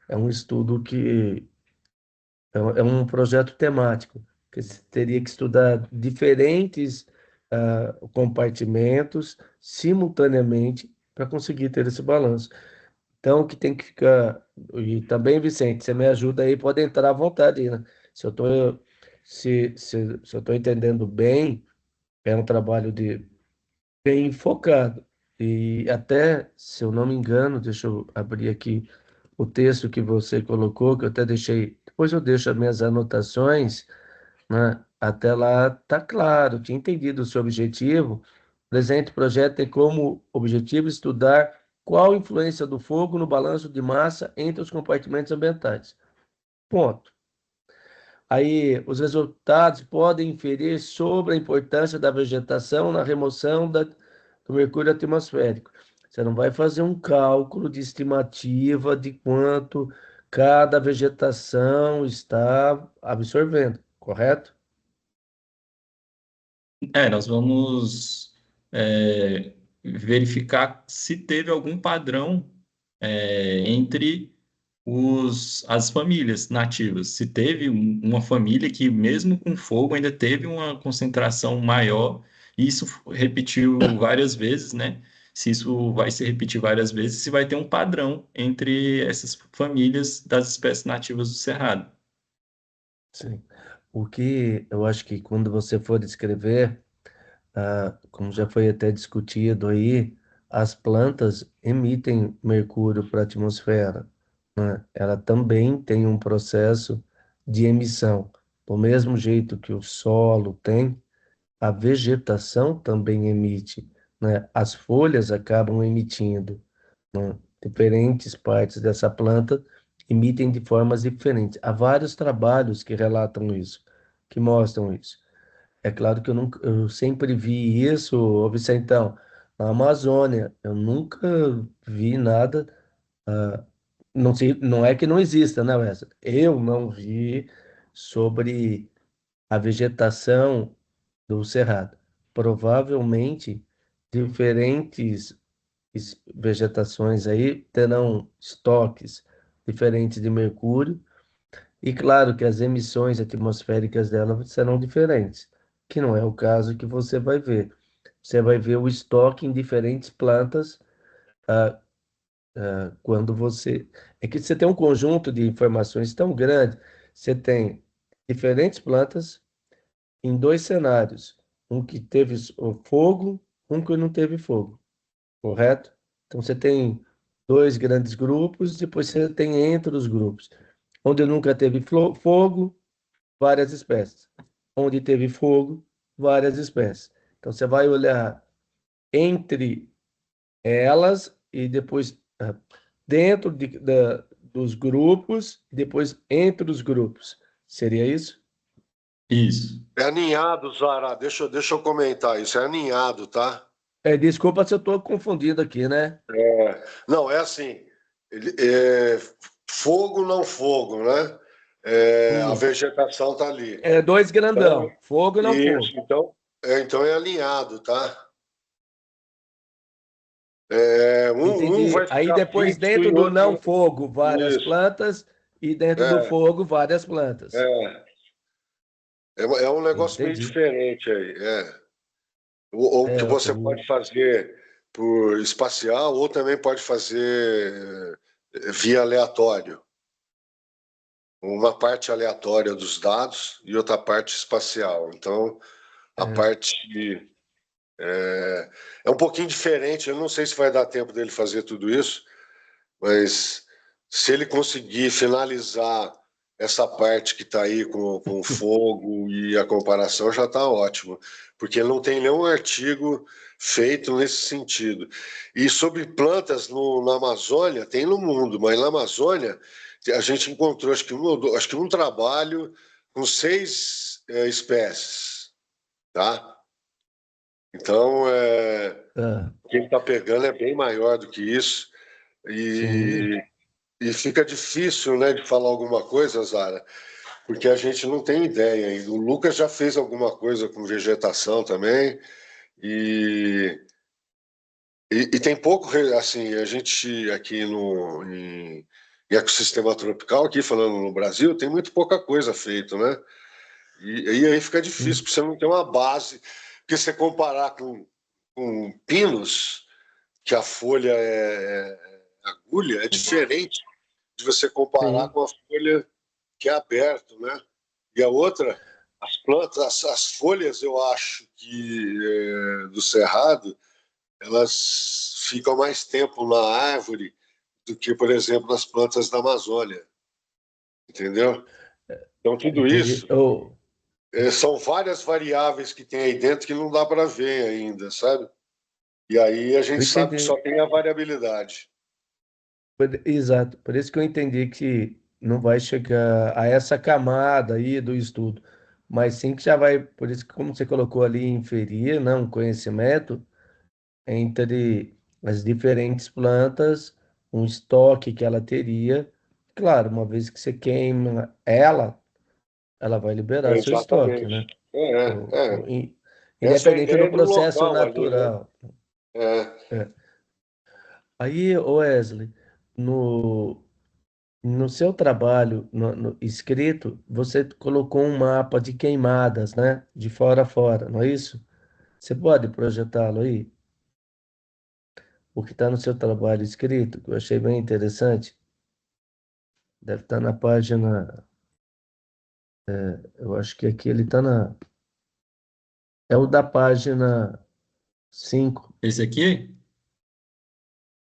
é um estudo que é um projeto temático, que você teria que estudar diferentes compartimentos simultaneamente para conseguir ter esse balanço. Então, o que tem que ficar. E também, Vicente, você me ajuda aí, pode entrar à vontade aí, né? Se eu estou se eu tô entendendo bem, é um trabalho bem focado. E até, se eu não me engano, deixa eu abrir aqui o texto que você colocou, que eu até deixei. Depois eu deixo as minhas anotações, né? Até lá tá claro, tinha entendido o seu objetivo. O presente projeto tem como objetivo estudar qual a influência do fogo no balanço de massa entre os compartimentos ambientais. Ponto. Aí, os resultados podem inferir sobre a importância da vegetação na remoção do mercúrio atmosférico. Você não vai fazer um cálculo de estimativa de quanto cada vegetação está absorvendo, correto? Nós vamos verificar se teve algum padrão entre as famílias nativas. Se teve uma família que, mesmo com fogo, ainda teve uma concentração maior, e isso repetiu várias vezes, né? Se isso vai se repetir várias vezes, se vai ter um padrão entre essas famílias das espécies nativas do Cerrado. Sim. O que eu acho que quando você for descrever, como já foi até discutido aí, as plantas emitem mercúrio para a atmosfera, né? Ela também tem um processo de emissão. Do mesmo jeito que o solo tem, a vegetação também emite, né? As folhas acabam emitindo, né? Diferentes partes dessa planta emitem de formas diferentes. Há vários trabalhos que relatam isso, que mostram isso. É claro que eu sempre vi isso, ô Vicentão, na Amazônia. Eu nunca vi nada. Não sei, não é que não exista, né, Wesley? Eu não vi sobre a vegetação do Cerrado. Provavelmente diferentes vegetações aí terão estoques diferentes de mercúrio, e claro que as emissões atmosféricas dela serão diferentes, que não é o caso que você vai ver. Você vai ver o estoque em diferentes plantas quando você. É que você tem um conjunto de informações tão grande, você tem diferentes plantas em dois cenários, um que teve o fogo, um que não teve fogo, correto? Então você tem dois grandes grupos, depois você tem entre os grupos, onde nunca teve fogo, várias espécies. Onde teve fogo, várias espécies. Então você vai olhar entre elas e depois dentro dos grupos, e depois entre os grupos. Seria isso? Isso. É aninhado, Zara. Deixa eu comentar isso. É aninhado, tá? Desculpa se eu estou confundindo aqui, né? Não, é assim. Fogo não fogo, né? A Hum. vegetação tá ali. É dois Então, grandão, fogo e não isso. fogo. Então é alinhado, tá? Um Entendi. vai Aí ficar depois fixo e dentro o do não outro. fogo, várias Isso. plantas, e dentro do É, fogo, várias plantas. é. É um negócio meio Entendi. diferente aí. Ou que você pode fazer por espacial, ou também pode fazer via aleatório. Uma parte aleatória dos dados e outra parte espacial. Então, a É, parte é um pouquinho diferente. Eu não sei se vai dar tempo dele fazer tudo isso, mas se ele conseguir finalizar essa parte que está aí com o fogo e a comparação, já está ótimo, porque não tem nenhum artigo feito nesse sentido. E sobre plantas na Amazônia, tem no mundo, mas na Amazônia a gente encontrou acho que um trabalho com 6 espécies, tá? Então, tá. o que ele está pegando é bem maior do que isso. Sim. E fica difícil, né, de falar alguma coisa, Zara, porque a gente não tem ideia ainda. O Lucas já fez alguma coisa com vegetação também, e, e tem pouco, assim, a gente aqui em ecossistema tropical, aqui falando no Brasil, tem muito pouca coisa feita, né? E aí fica difícil, porque você não tem uma base, porque você comparar com pinos, que a folha é agulha, é diferente de você comparar Sim, com a folha que é aberto, né? E a outra, as plantas, as folhas, eu acho que do cerrado, elas ficam mais tempo na árvore do que, por exemplo, nas plantas da Amazônia, entendeu? Então, tudo entendi. isso são várias variáveis que tem aí dentro que não dá para ver ainda, sabe? E aí a Eu gente sabe que só entendi. tem a variabilidade. Exato. Por isso que eu entendi que não vai chegar a essa camada aí do estudo, mas sim que já vai, por isso que como você colocou ali, inferir, né, um conhecimento entre as diferentes plantas, um estoque que ela teria. Claro, uma vez que você queima ela, ela vai liberar seu estoque, Exatamente. né? É. Essa é a Independente do ideia do processo local ali, né? natural. É, É. Aí, Wesley, no, no seu trabalho no escrito, você colocou um mapa de queimadas, né? De fora a fora, não é isso? Você pode projetá-lo aí? O que está no seu trabalho escrito, que eu achei bem interessante. Deve estar na página. Eu acho que aqui ele está na. É o da página 5. Esse aqui?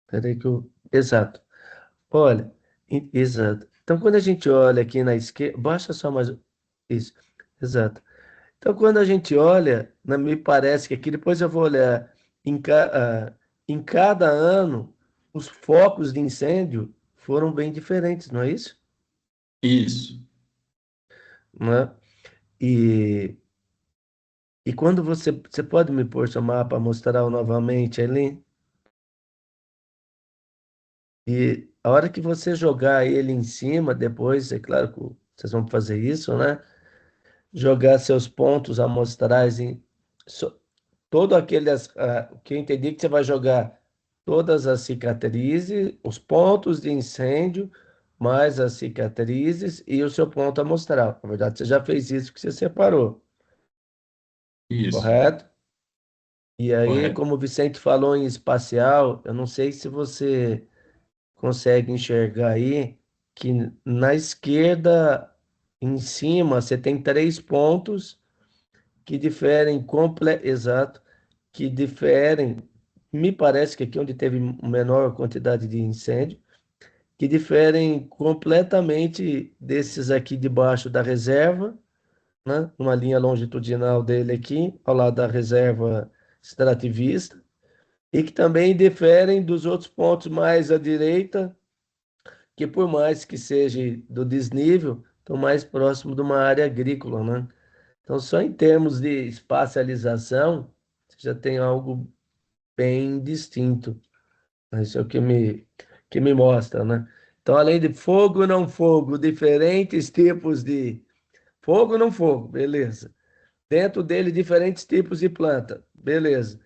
Peraí que eu. Exato. Olha, exato. Então, quando a gente olha aqui na esquerda. Baixa só mais. Isso. Exato. Então, quando a gente olha, me parece que aqui, depois eu vou olhar, em cada ano, os focos de incêndio foram bem diferentes, não é isso? Isso. Né? E, e quando você pode me pôr seu mapa, mostrar novamente ali? E a hora que você jogar ele em cima, depois, é claro que vocês vão fazer isso, né? Jogar seus pontos amostrais em todo aqueles, o que eu entendi que você vai jogar todas as cicatrizes, os pontos de incêndio, mais as cicatrizes e o seu ponto amostral. Na verdade, você já fez isso que você separou, Isso. correto? E aí, Correto. como o Vicente falou em espacial, eu não sei se você consegue enxergar aí que na esquerda, em cima, você tem três pontos que diferem exato, que diferem, me parece que aqui onde teve menor quantidade de incêndio, que diferem completamente desses aqui debaixo da reserva, né? Uma linha longitudinal dele aqui, ao lado da reserva extrativista, e que também diferem dos outros pontos mais à direita, que por mais que seja do desnível, estão mais próximo de uma área agrícola, né? Então, só em termos de espacialização, você já tem algo bem distinto. Isso é o que me mostra, né? Então, além de fogo, não fogo, diferentes tipos de fogo, não fogo, beleza. Dentro dele, diferentes tipos de planta, beleza.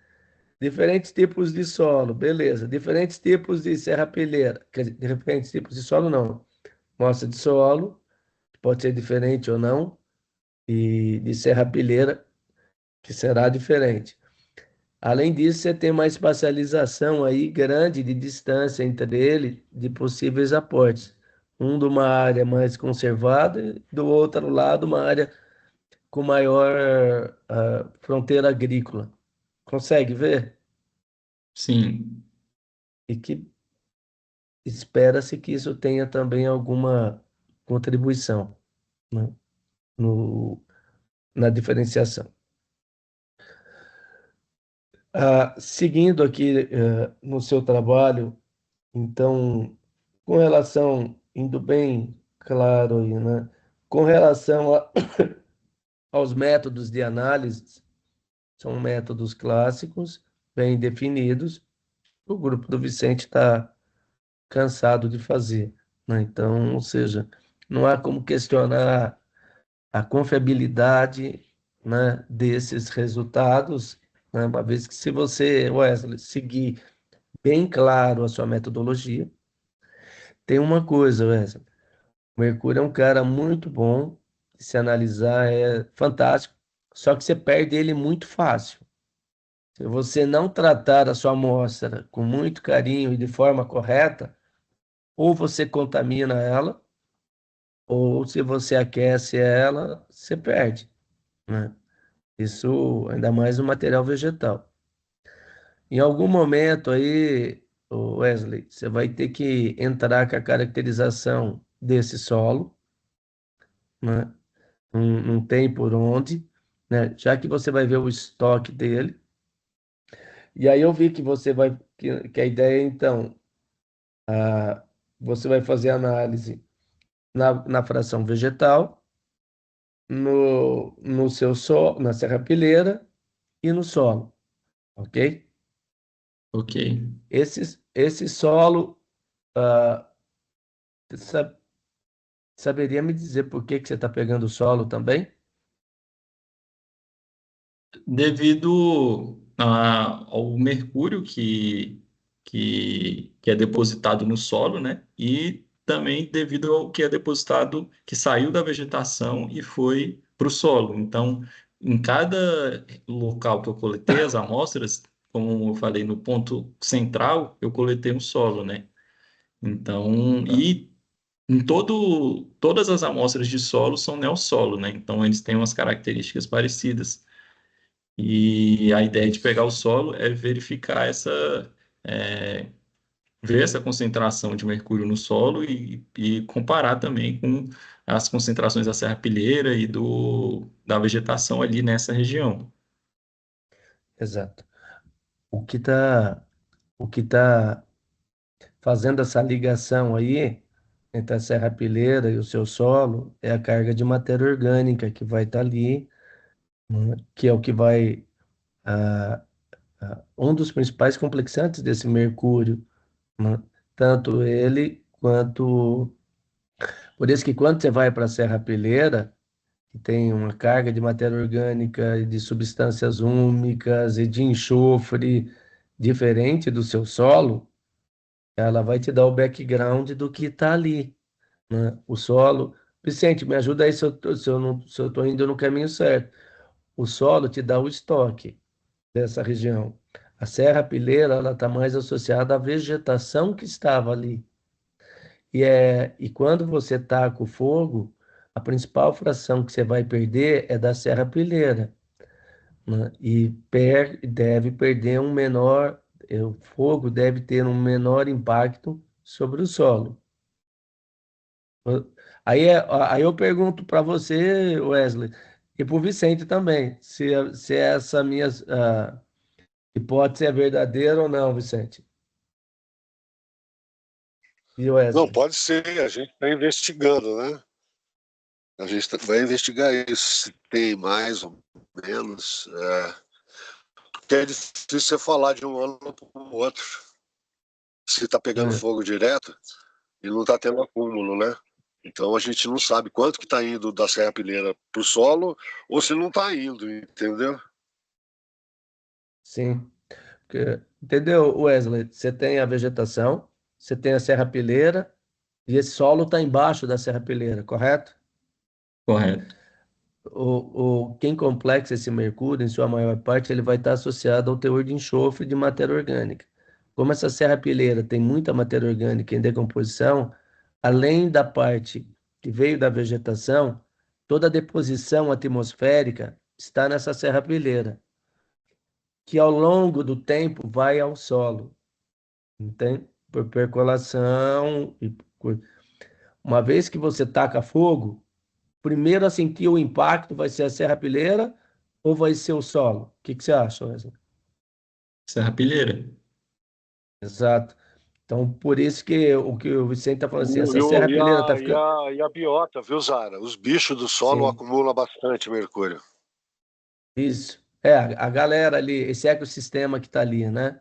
Diferentes tipos de solo, beleza. Diferentes tipos de serrapilheira, quer dizer, diferentes tipos de solo, não. Mostra de solo, pode ser diferente ou não, e de serrapilheira, que será diferente. Além disso, você tem uma espacialização aí grande de distância entre ele, de possíveis aportes. Um de uma área mais conservada e do outro lado uma área com maior fronteira agrícola. Consegue ver? Sim. E que espera-se que isso tenha também alguma contribuição, né, no, na diferenciação. Seguindo aqui no seu trabalho, então, com relação, indo bem claro aí, né? Com relação aos métodos de análise, são métodos clássicos, bem definidos, o grupo do Vicente está cansado de fazer, né? Então, ou seja, não há como questionar a confiabilidade, né, desses resultados, né, uma vez que se você, Wesley, seguir bem claro a sua metodologia, tem uma coisa, Wesley, o Mercúrio é um cara muito bom, se analisar é fantástico, só que você perde ele muito fácil. Se você não tratar a sua amostra com muito carinho e de forma correta, ou você contamina ela, ou se você aquece ela, você perde, né? Isso ainda mais no material vegetal. Em algum momento aí, ô Wesley, você vai ter que entrar com a caracterização desse solo, né? Não tem por onde, né? Já que você vai ver o estoque dele. E aí eu vi que você vai, que a ideia, então, você vai fazer análise na fração vegetal, no seu solo, na serrapilheira e no solo, ok? Ok. Esse solo, ah, sa- saberia me dizer por que que você está pegando o solo também? Devido ao mercúrio que é depositado no solo, né? E também devido ao que é depositado, que saiu da vegetação e foi para o solo. Então, em cada local que eu coletei as amostras, como eu falei, no ponto central, eu coletei um solo, né? Então, Tá. e todas as amostras de solo são neossolo, né? Então, eles têm umas características parecidas. E a ideia de pegar o solo é verificar é, ver essa concentração de mercúrio no solo e comparar também com as concentrações da serrapilheira e da vegetação ali nessa região. Exato. O que está o que tá fazendo essa ligação aí entre a serrapilheira e o seu solo é a carga de matéria orgânica que vai estar ali, né, que é o que vai ah, um dos principais complexantes desse mercúrio, né? Tanto ele quanto. Por isso que quando você vai para a serrapilheira, que tem uma carga de matéria orgânica e de substâncias úmicas e de enxofre diferente do seu solo, ela vai te dar o background do que está ali, né? O solo. Vicente, me ajuda aí se eu estou indo no caminho certo. O solo te dá o estoque dessa região. A serrapilheira, ela está mais associada à vegetação que estava ali. E quando você taca o fogo, a principal fração que você vai perder é da serrapilheira, né? E deve perder um menor, o fogo deve ter um menor impacto sobre o solo. Aí eu pergunto para você, Wesley, e para o Vicente também, se essa minha hipótese é verdadeira ou não, Vicente. E Não, Wesley? pode ser, a gente está investigando, né? A gente vai investigar isso, se tem mais ou menos. Porque é difícil você falar de um ano para o outro. Se está pegando É, fogo direto e não está tendo acúmulo, né? Então a gente não sabe quanto que está indo da serrapilheira para o solo ou se não está indo, entendeu? sim. Entendeu, Wesley? Você tem a vegetação, você tem a serrapilheira e esse solo está embaixo da serrapilheira, correto? Correto. Quem complexa esse mercúrio, em sua maior parte, ele vai estar associado ao teor de enxofre de matéria orgânica. Como essa serrapilheira tem muita matéria orgânica em decomposição, além da parte que veio da vegetação, toda a deposição atmosférica está nessa serrapilheira, que ao longo do tempo vai ao solo, entende? Por percolação uma vez que você taca fogo, primeiro a sentir o impacto vai ser a serrapilheira ou vai ser o solo? O que que você acha, Wesley? Serrapilheira. Exato. Então, por isso que o Vicente está falando assim, essa E serrapilheira está ficando. a biota, viu, Zara? Os bichos do solo Sim, acumulam bastante mercúrio. isso. A galera ali, esse ecossistema que está ali, né?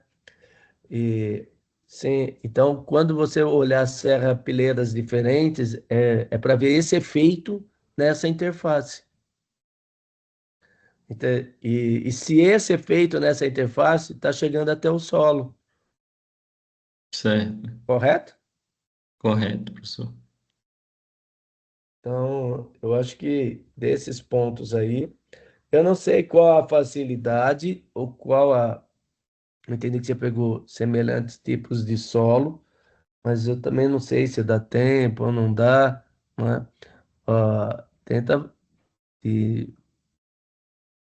E, sim, então, quando você olhar serrapilheiras diferentes, é para ver esse efeito nessa interface. E se esse efeito nessa interface está chegando até o solo, Certo, correto? correto, professor. Então, eu acho que desses pontos aí, eu não sei qual a facilidade ou qual a. Eu entendi que você pegou semelhantes tipos de solo, mas eu também não sei se dá tempo ou não dá, né? Tenta e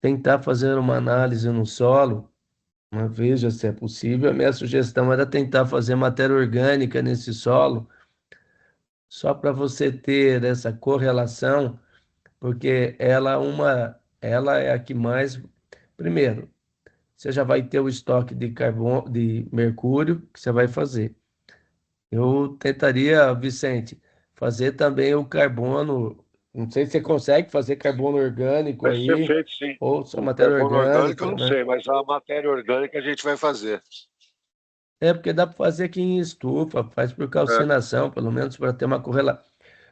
tentar fazer uma análise no solo, né? Veja se é possível. A minha sugestão era tentar fazer matéria orgânica nesse solo, só para você ter essa correlação, porque ela é a que mais, primeiro, você já vai ter o estoque de carbono, de mercúrio que você vai fazer. Eu tentaria, Vicente, fazer também o carbono. Não sei se você consegue fazer carbono orgânico Vai ser aí, feito, sim. ou só O matéria carbono orgânico eu orgânica, não né? sei, mas a matéria orgânica a gente vai fazer. É porque dá para fazer aqui em estufa, faz por É. calcinação, pelo menos para ter uma correlação.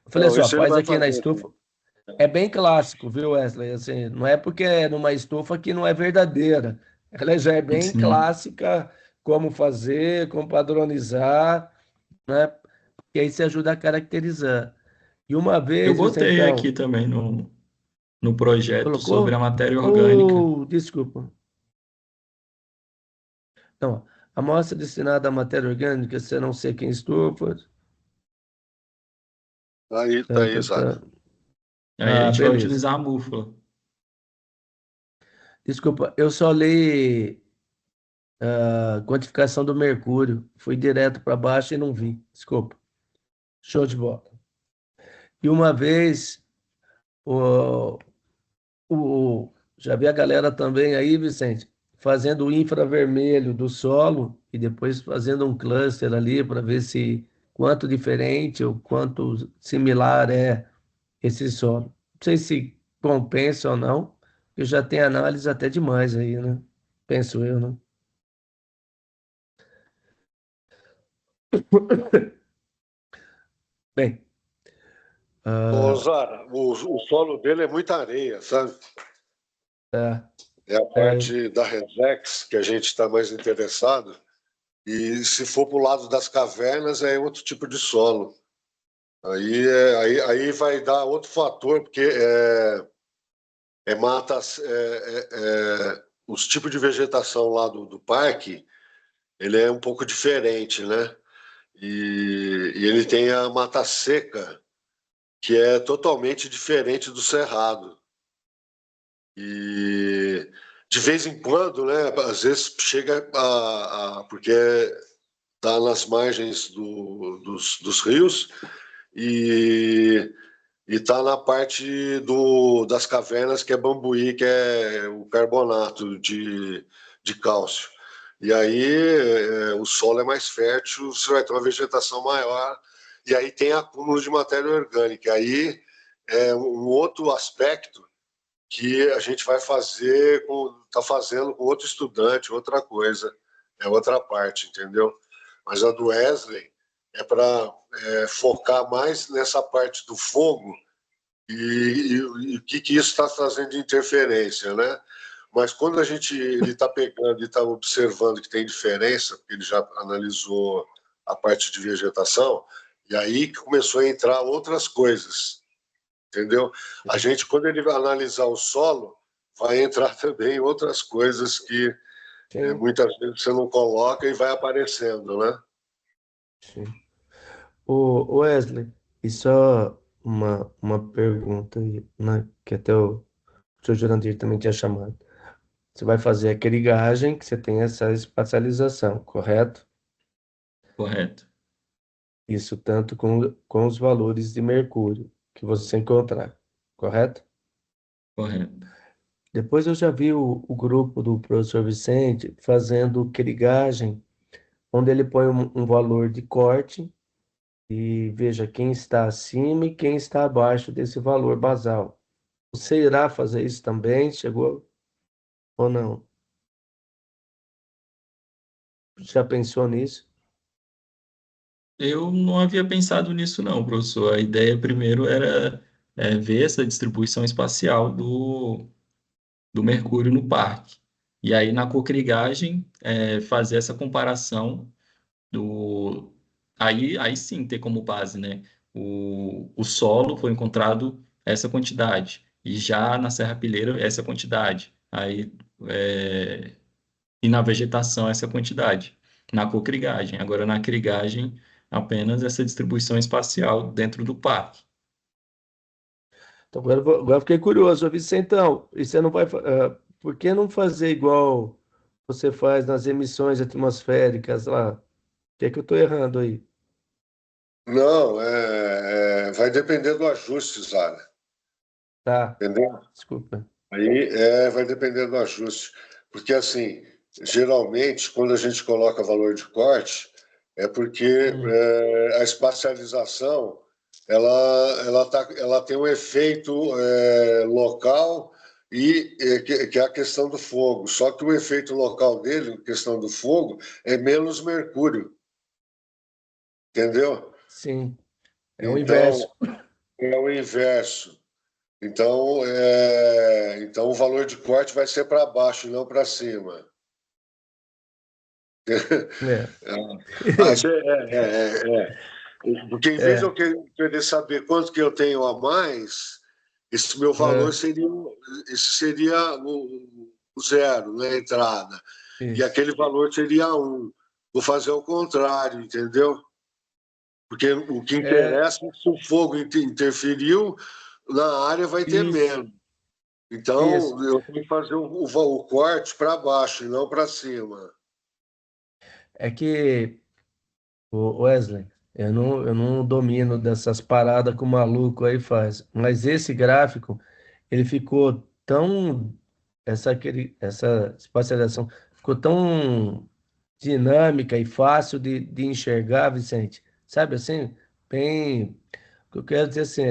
Eu falei Não, assim, ó, isso ele faz vai aqui na fazer, sim. estufa. É bem clássico, viu, Wesley? Assim, não é porque é numa estufa que não é verdadeira. Ela já é bem Sim. clássica, como fazer, como padronizar, né? E aí você ajuda a caracterizar. E uma Eu vez, botei aqui Vicentão, também no projeto sobre a colocou? matéria orgânica. Oh, desculpa. Então, amostra destinada à matéria orgânica serão seca em estufas. Tá Tan, aí, tan, Isaac. tan. Aí a Ah, gente vai beleza. utilizar a búfala. Desculpa, eu só li a quantificação do mercúrio. Fui direto para baixo e não vi. Desculpa. Show de bola. E uma vez, o, já vi a galera também aí, Vicente, fazendo o infravermelho do solo e depois fazendo um cluster ali para ver se quanto diferente ou quanto similar é esse solo. Não sei se compensa ou não, porque já tem análise até demais aí, né? Penso eu, né? Bem, Ô, ah, Zara, o solo dele é muita areia, sabe? é, É a é, parte da Resex que a gente está mais interessado. E se for para o lado das cavernas, é outro tipo de solo. Aí vai dar outro fator, porque matas, os tipos de vegetação lá do parque, ele é um pouco diferente, né? E ele tem a mata seca, que é totalmente diferente do cerrado. E de vez em quando, né? Às vezes chega porque está nas margens dos rios e está na parte das cavernas que é Bambuí, que é o carbonato de cálcio. E aí o solo é mais fértil, você vai ter uma vegetação maior, e aí tem acúmulo de matéria orgânica. Aí é um outro aspecto que a gente vai fazer, está fazendo com outro estudante, outra coisa, é outra parte, entendeu? Mas a do Wesley é para focar mais nessa parte do fogo e o que isso está trazendo de interferência, né? Mas quando ele está pegando e está observando que tem diferença, porque ele já analisou a parte de vegetação, e aí que começou a entrar outras coisas, entendeu? A gente, quando ele vai analisar o solo, vai entrar também outras coisas que sim, muitas vezes você não coloca e vai aparecendo, né? sim. O Wesley, e só uma pergunta aí, né, que até o senhor Jurandir também tinha chamado. Você vai fazer a irrigagem que você tem essa espacialização, correto? Correto, Isso tanto com os valores de mercúrio que você encontrar, correto? correto. Depois eu já vi o grupo do professor Vicente fazendo irrigagem, onde ele põe um valor de corte e veja quem está acima e quem está abaixo desse valor basal. Você irá fazer isso também? Chegou ou não? Já pensou nisso? Eu não havia pensado nisso, não, professor. A ideia primeiro era ver essa distribuição espacial do mercúrio no parque. E aí, na cocrigagem, fazer essa comparação do... Aí sim ter como base, né? O solo foi encontrado essa quantidade, e já na serrapilheira essa quantidade. Aí, e na vegetação essa quantidade, na cocrigagem. Agora, na crigagem, apenas essa distribuição espacial dentro do parque. Então, agora fiquei curioso, Vicentão, e você não vai, por que não fazer igual você faz nas emissões atmosféricas lá? O que é que eu estou errando aí? Não, vai depender do ajuste, Zara, Tá, entendeu? desculpa. Aí vai depender do ajuste. Porque, assim, geralmente, quando a gente coloca valor de corte, é porque a espacialização ela tem um efeito local que é a questão do fogo. Só que o efeito local dele, a questão do fogo, é menos mercúrio, entendeu? Sim, é o Então, inverso. é o inverso. Então o valor de corte vai ser para baixo e não para cima. É. Porque em vez de eu querer saber quanto que eu tenho a mais, esse meu valor É, seria, esse seria o zero, né, a entrada. E isso. aquele valor seria um. Vou fazer o contrário, entendeu? Porque o que É, interessa é se o fogo interferiu, na área vai ter isso, menos. Então, isso. eu tenho que fazer o corte para baixo e não para cima. É que, Wesley, eu não domino dessas paradas que o maluco aí faz, mas esse gráfico, ele ficou tão, essa espacialização ficou tão dinâmica e fácil de enxergar, Vicente, sabe assim, bem, o que eu quero dizer assim,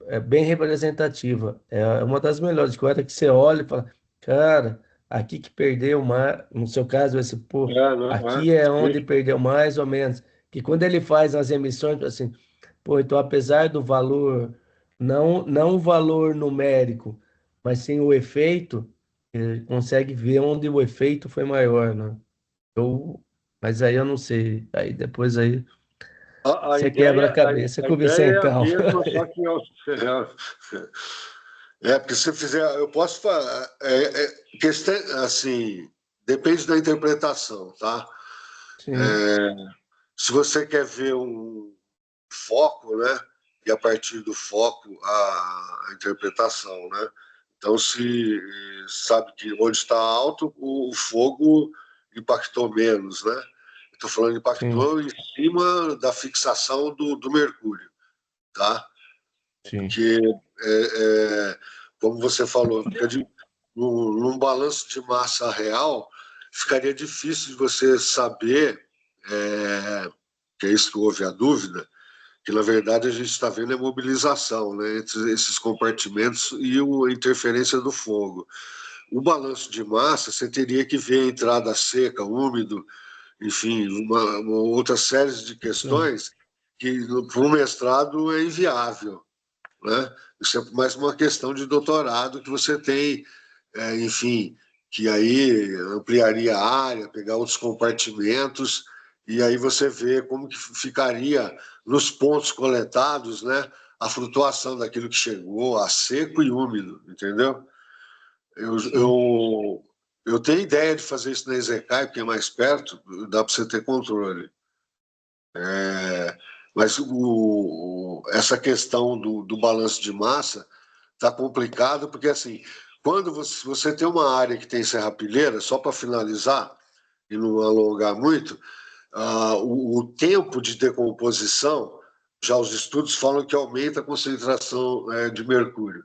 é bem representativa, é uma das melhores, que a hora que você olha e fala, cara, aqui que perdeu mais, no seu caso, esse, pô, Não é? aqui é onde perdeu mais ou menos, que quando ele faz as emissões, assim, pô, então apesar do valor, não o valor numérico, mas sim o efeito, ele consegue ver onde o efeito foi maior, né? Eu, mas aí eu não sei. Aí depois aí A você quebra ideia, a cabeça a com o ideia é a Vicentão. mesma, só que porque se fizer, eu posso falar, questão, assim, depende da interpretação, tá? Sim, Se você quer ver um foco, né? E a partir do foco a interpretação, né? Então, se sabe que onde está alto, o fogo impactou menos, né? Estou falando sim, impactou em cima da fixação do mercúrio, tá? sim. Porque, como você falou, num balanço de massa real, ficaria difícil de você saber, que é isso que houve a dúvida, que na verdade a gente está vendo a mobilização, né, entre esses compartimentos e a interferência do fogo. O balanço de massa, você teria que ver a entrada seca, úmido, enfim, uma outra série de Sim. questões que para um mestrado é inviável, né? Isso é mais uma questão de doutorado que você tem, enfim, que aí ampliaria a área, pegar outros compartimentos, e aí você vê como que ficaria nos pontos coletados, né, a flutuação daquilo que chegou a seco e úmido, entendeu? Eu, Sim. eu, eu tenho ideia de fazer isso na Ezecai, porque é mais perto, dá para você ter controle. Mas essa questão do balanço de massa está complicado, porque assim, quando você tem uma área que tem serrapilheira, só para finalizar e não alongar muito, o tempo de decomposição, já os estudos falam que aumenta a concentração de mercúrio.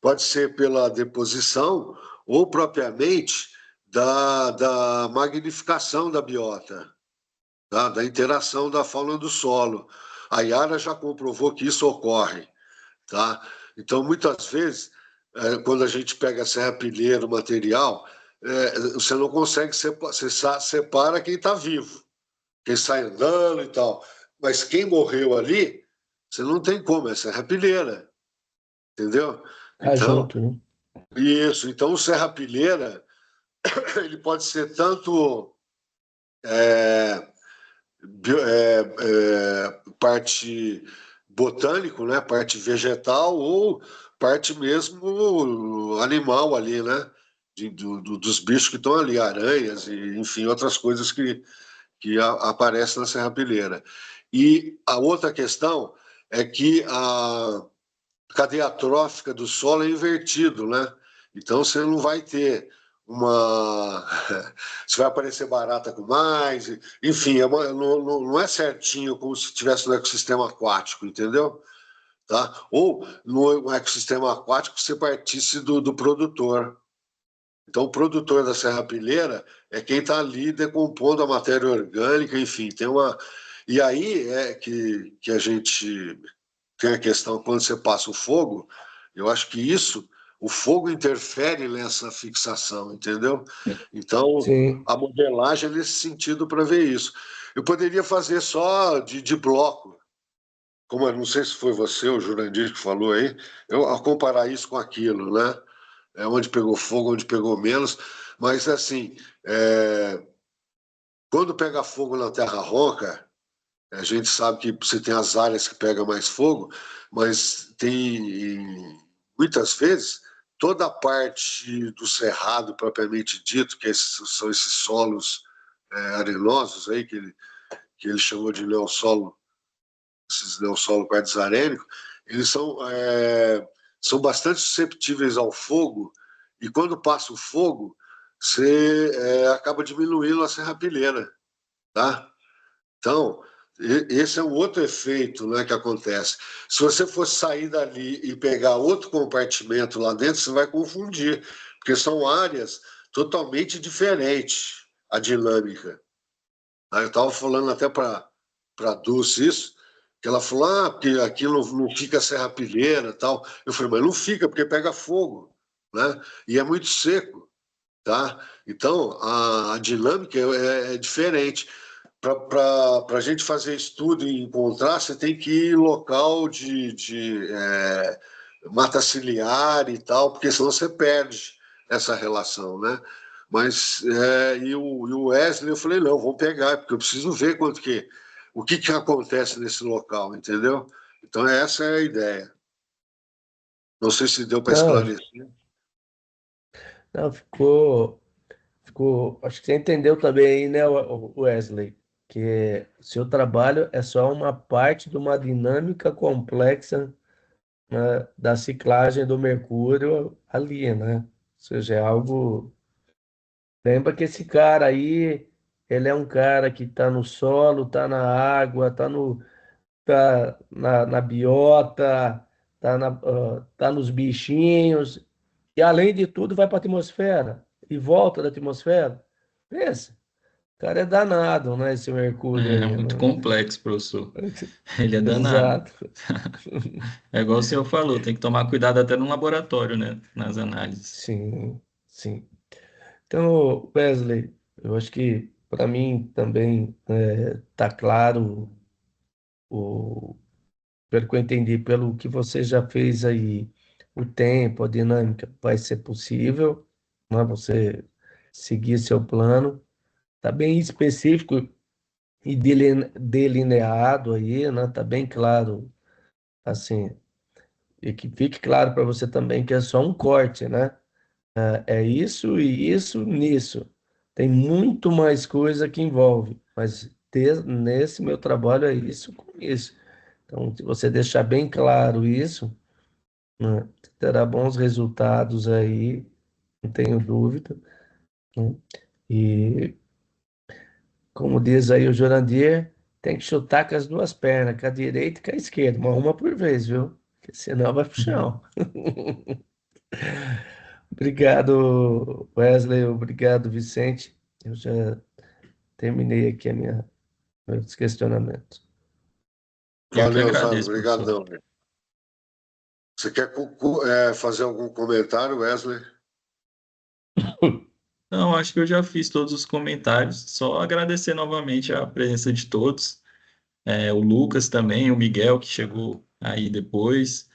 Pode ser pela deposição ou propriamente da magnificação da biota, tá? Da interação da fauna do solo. A Yara já comprovou que isso ocorre, tá? Então, muitas vezes, quando a gente pega serrapilheira, o material, você não consegue você separa quem está vivo, quem sai andando e tal. Mas quem morreu ali, você não tem como, é serrapilheira, entendeu? Tá Então, junto, né? Isso, então o serrapilheira ele pode ser tanto é, parte botânico, né, parte vegetal ou parte mesmo animal ali, né, dos bichos que estão ali, aranhas e enfim outras coisas que aparecem na serrapilheira. E a outra questão é que a cadeia trófica do solo é invertido, né? Então você não vai ter uma. Você vai aparecer barata com mais, enfim, não é certinho como se estivesse no ecossistema aquático, entendeu? Tá? Ou no ecossistema aquático você partisse do produtor. Então, o produtor da serrapilheira é quem está ali decompondo a matéria orgânica, enfim, tem uma. E aí é que a gente tem a questão, quando você passa o fogo, eu acho que o fogo interfere nessa fixação, entendeu? Então, Sim. a modelagem é nesse sentido para ver isso. Eu poderia fazer só de bloco, como eu não sei se foi você, o Jurandir, que falou aí, eu, a comparar isso com aquilo, né? Onde pegou fogo, onde pegou menos, mas assim, quando pega fogo na terra ronca, a gente sabe que você tem as áreas que pegam mais fogo, mas tem muitas vezes toda a parte do cerrado propriamente dito, são esses solos arenosos aí que ele chamou de neossolo, esses neossolo quartzarênicos, eles são bastante susceptíveis ao fogo e quando passa o fogo você acaba diminuindo a serrapilheira, tá? Então, esse é um outro efeito, né, que acontece. Se você for sair dali e pegar outro compartimento lá dentro, você vai confundir, porque são áreas totalmente diferentes, a dinâmica. Aí eu estava falando até para a Dulce isso, que ela falou, porque aqui não fica serrapilheira e tal. Eu falei, mas não fica, porque pega fogo, né? E é muito seco, tá? Então, a dinâmica é diferente. Para a gente fazer estudo e encontrar, você tem que ir em local de mata ciliar e tal, porque senão você perde essa relação, né? Mas e o Wesley, eu falei, não, vamos pegar, porque eu preciso ver o que acontece nesse local, entendeu? Então essa é a ideia. Não sei se deu para Não, esclarecer. não, acho que você entendeu também aí, né, Wesley, que o seu trabalho é só uma parte de uma dinâmica complexa, né, da ciclagem do mercúrio ali, né? Ou seja, é algo. Lembra que esse cara aí, ele é um cara que está no solo, está na água, tá na biota, tá nos bichinhos, e além de tudo vai para a atmosfera e volta da atmosfera. Pensa, o cara é danado, né? Esse Mercúrio É aí, muito né? complexo, professor. Ele é danado. Exato. É igual o senhor falou, tem que tomar cuidado até no laboratório, né? Nas análises. Sim, sim. Então, Wesley, eu acho que para mim também está claro o pelo que eu entendi, pelo que você já fez aí, o tempo, a dinâmica, vai ser possível, né? Você seguir seu plano, tá bem específico e delineado aí, né? Tá bem claro, assim, e que fique claro para você também que é só um corte, né? É isso e isso nisso. Tem muito mais coisa que envolve, mas nesse meu trabalho é isso com isso. Então, se você deixar bem claro isso, né, terá bons resultados aí, não tenho dúvida, né? E, como diz aí o Jurandir, tem que chutar com as duas pernas, com a direita e com a esquerda, mas uma por vez, viu? Porque senão vai pro chão. Obrigado, Wesley, obrigado, Vicente. Eu já terminei aqui meus questionamentos. Eu que Valeu, Zano. agradeço, professor. Obrigadão. Você quer fazer algum comentário, Wesley? Não, acho que eu já fiz todos os comentários. Só agradecer novamente a presença de todos. O Lucas também, o Miguel, que chegou aí depois.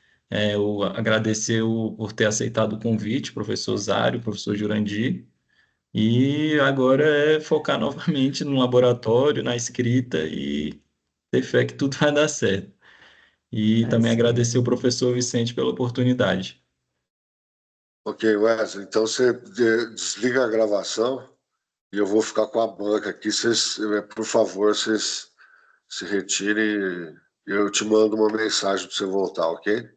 Agradecer por ter aceitado o convite, professor Zário, professor Jurandir, e agora é focar novamente no laboratório, na escrita e ter fé que tudo vai dar certo. E É também isso aí. agradecer o professor Vicente pela oportunidade. Ok, Wesley, então você desliga a gravação e eu vou ficar com a banca aqui. Vocês, por favor, vocês se retirem e eu te mando uma mensagem para você voltar, ok?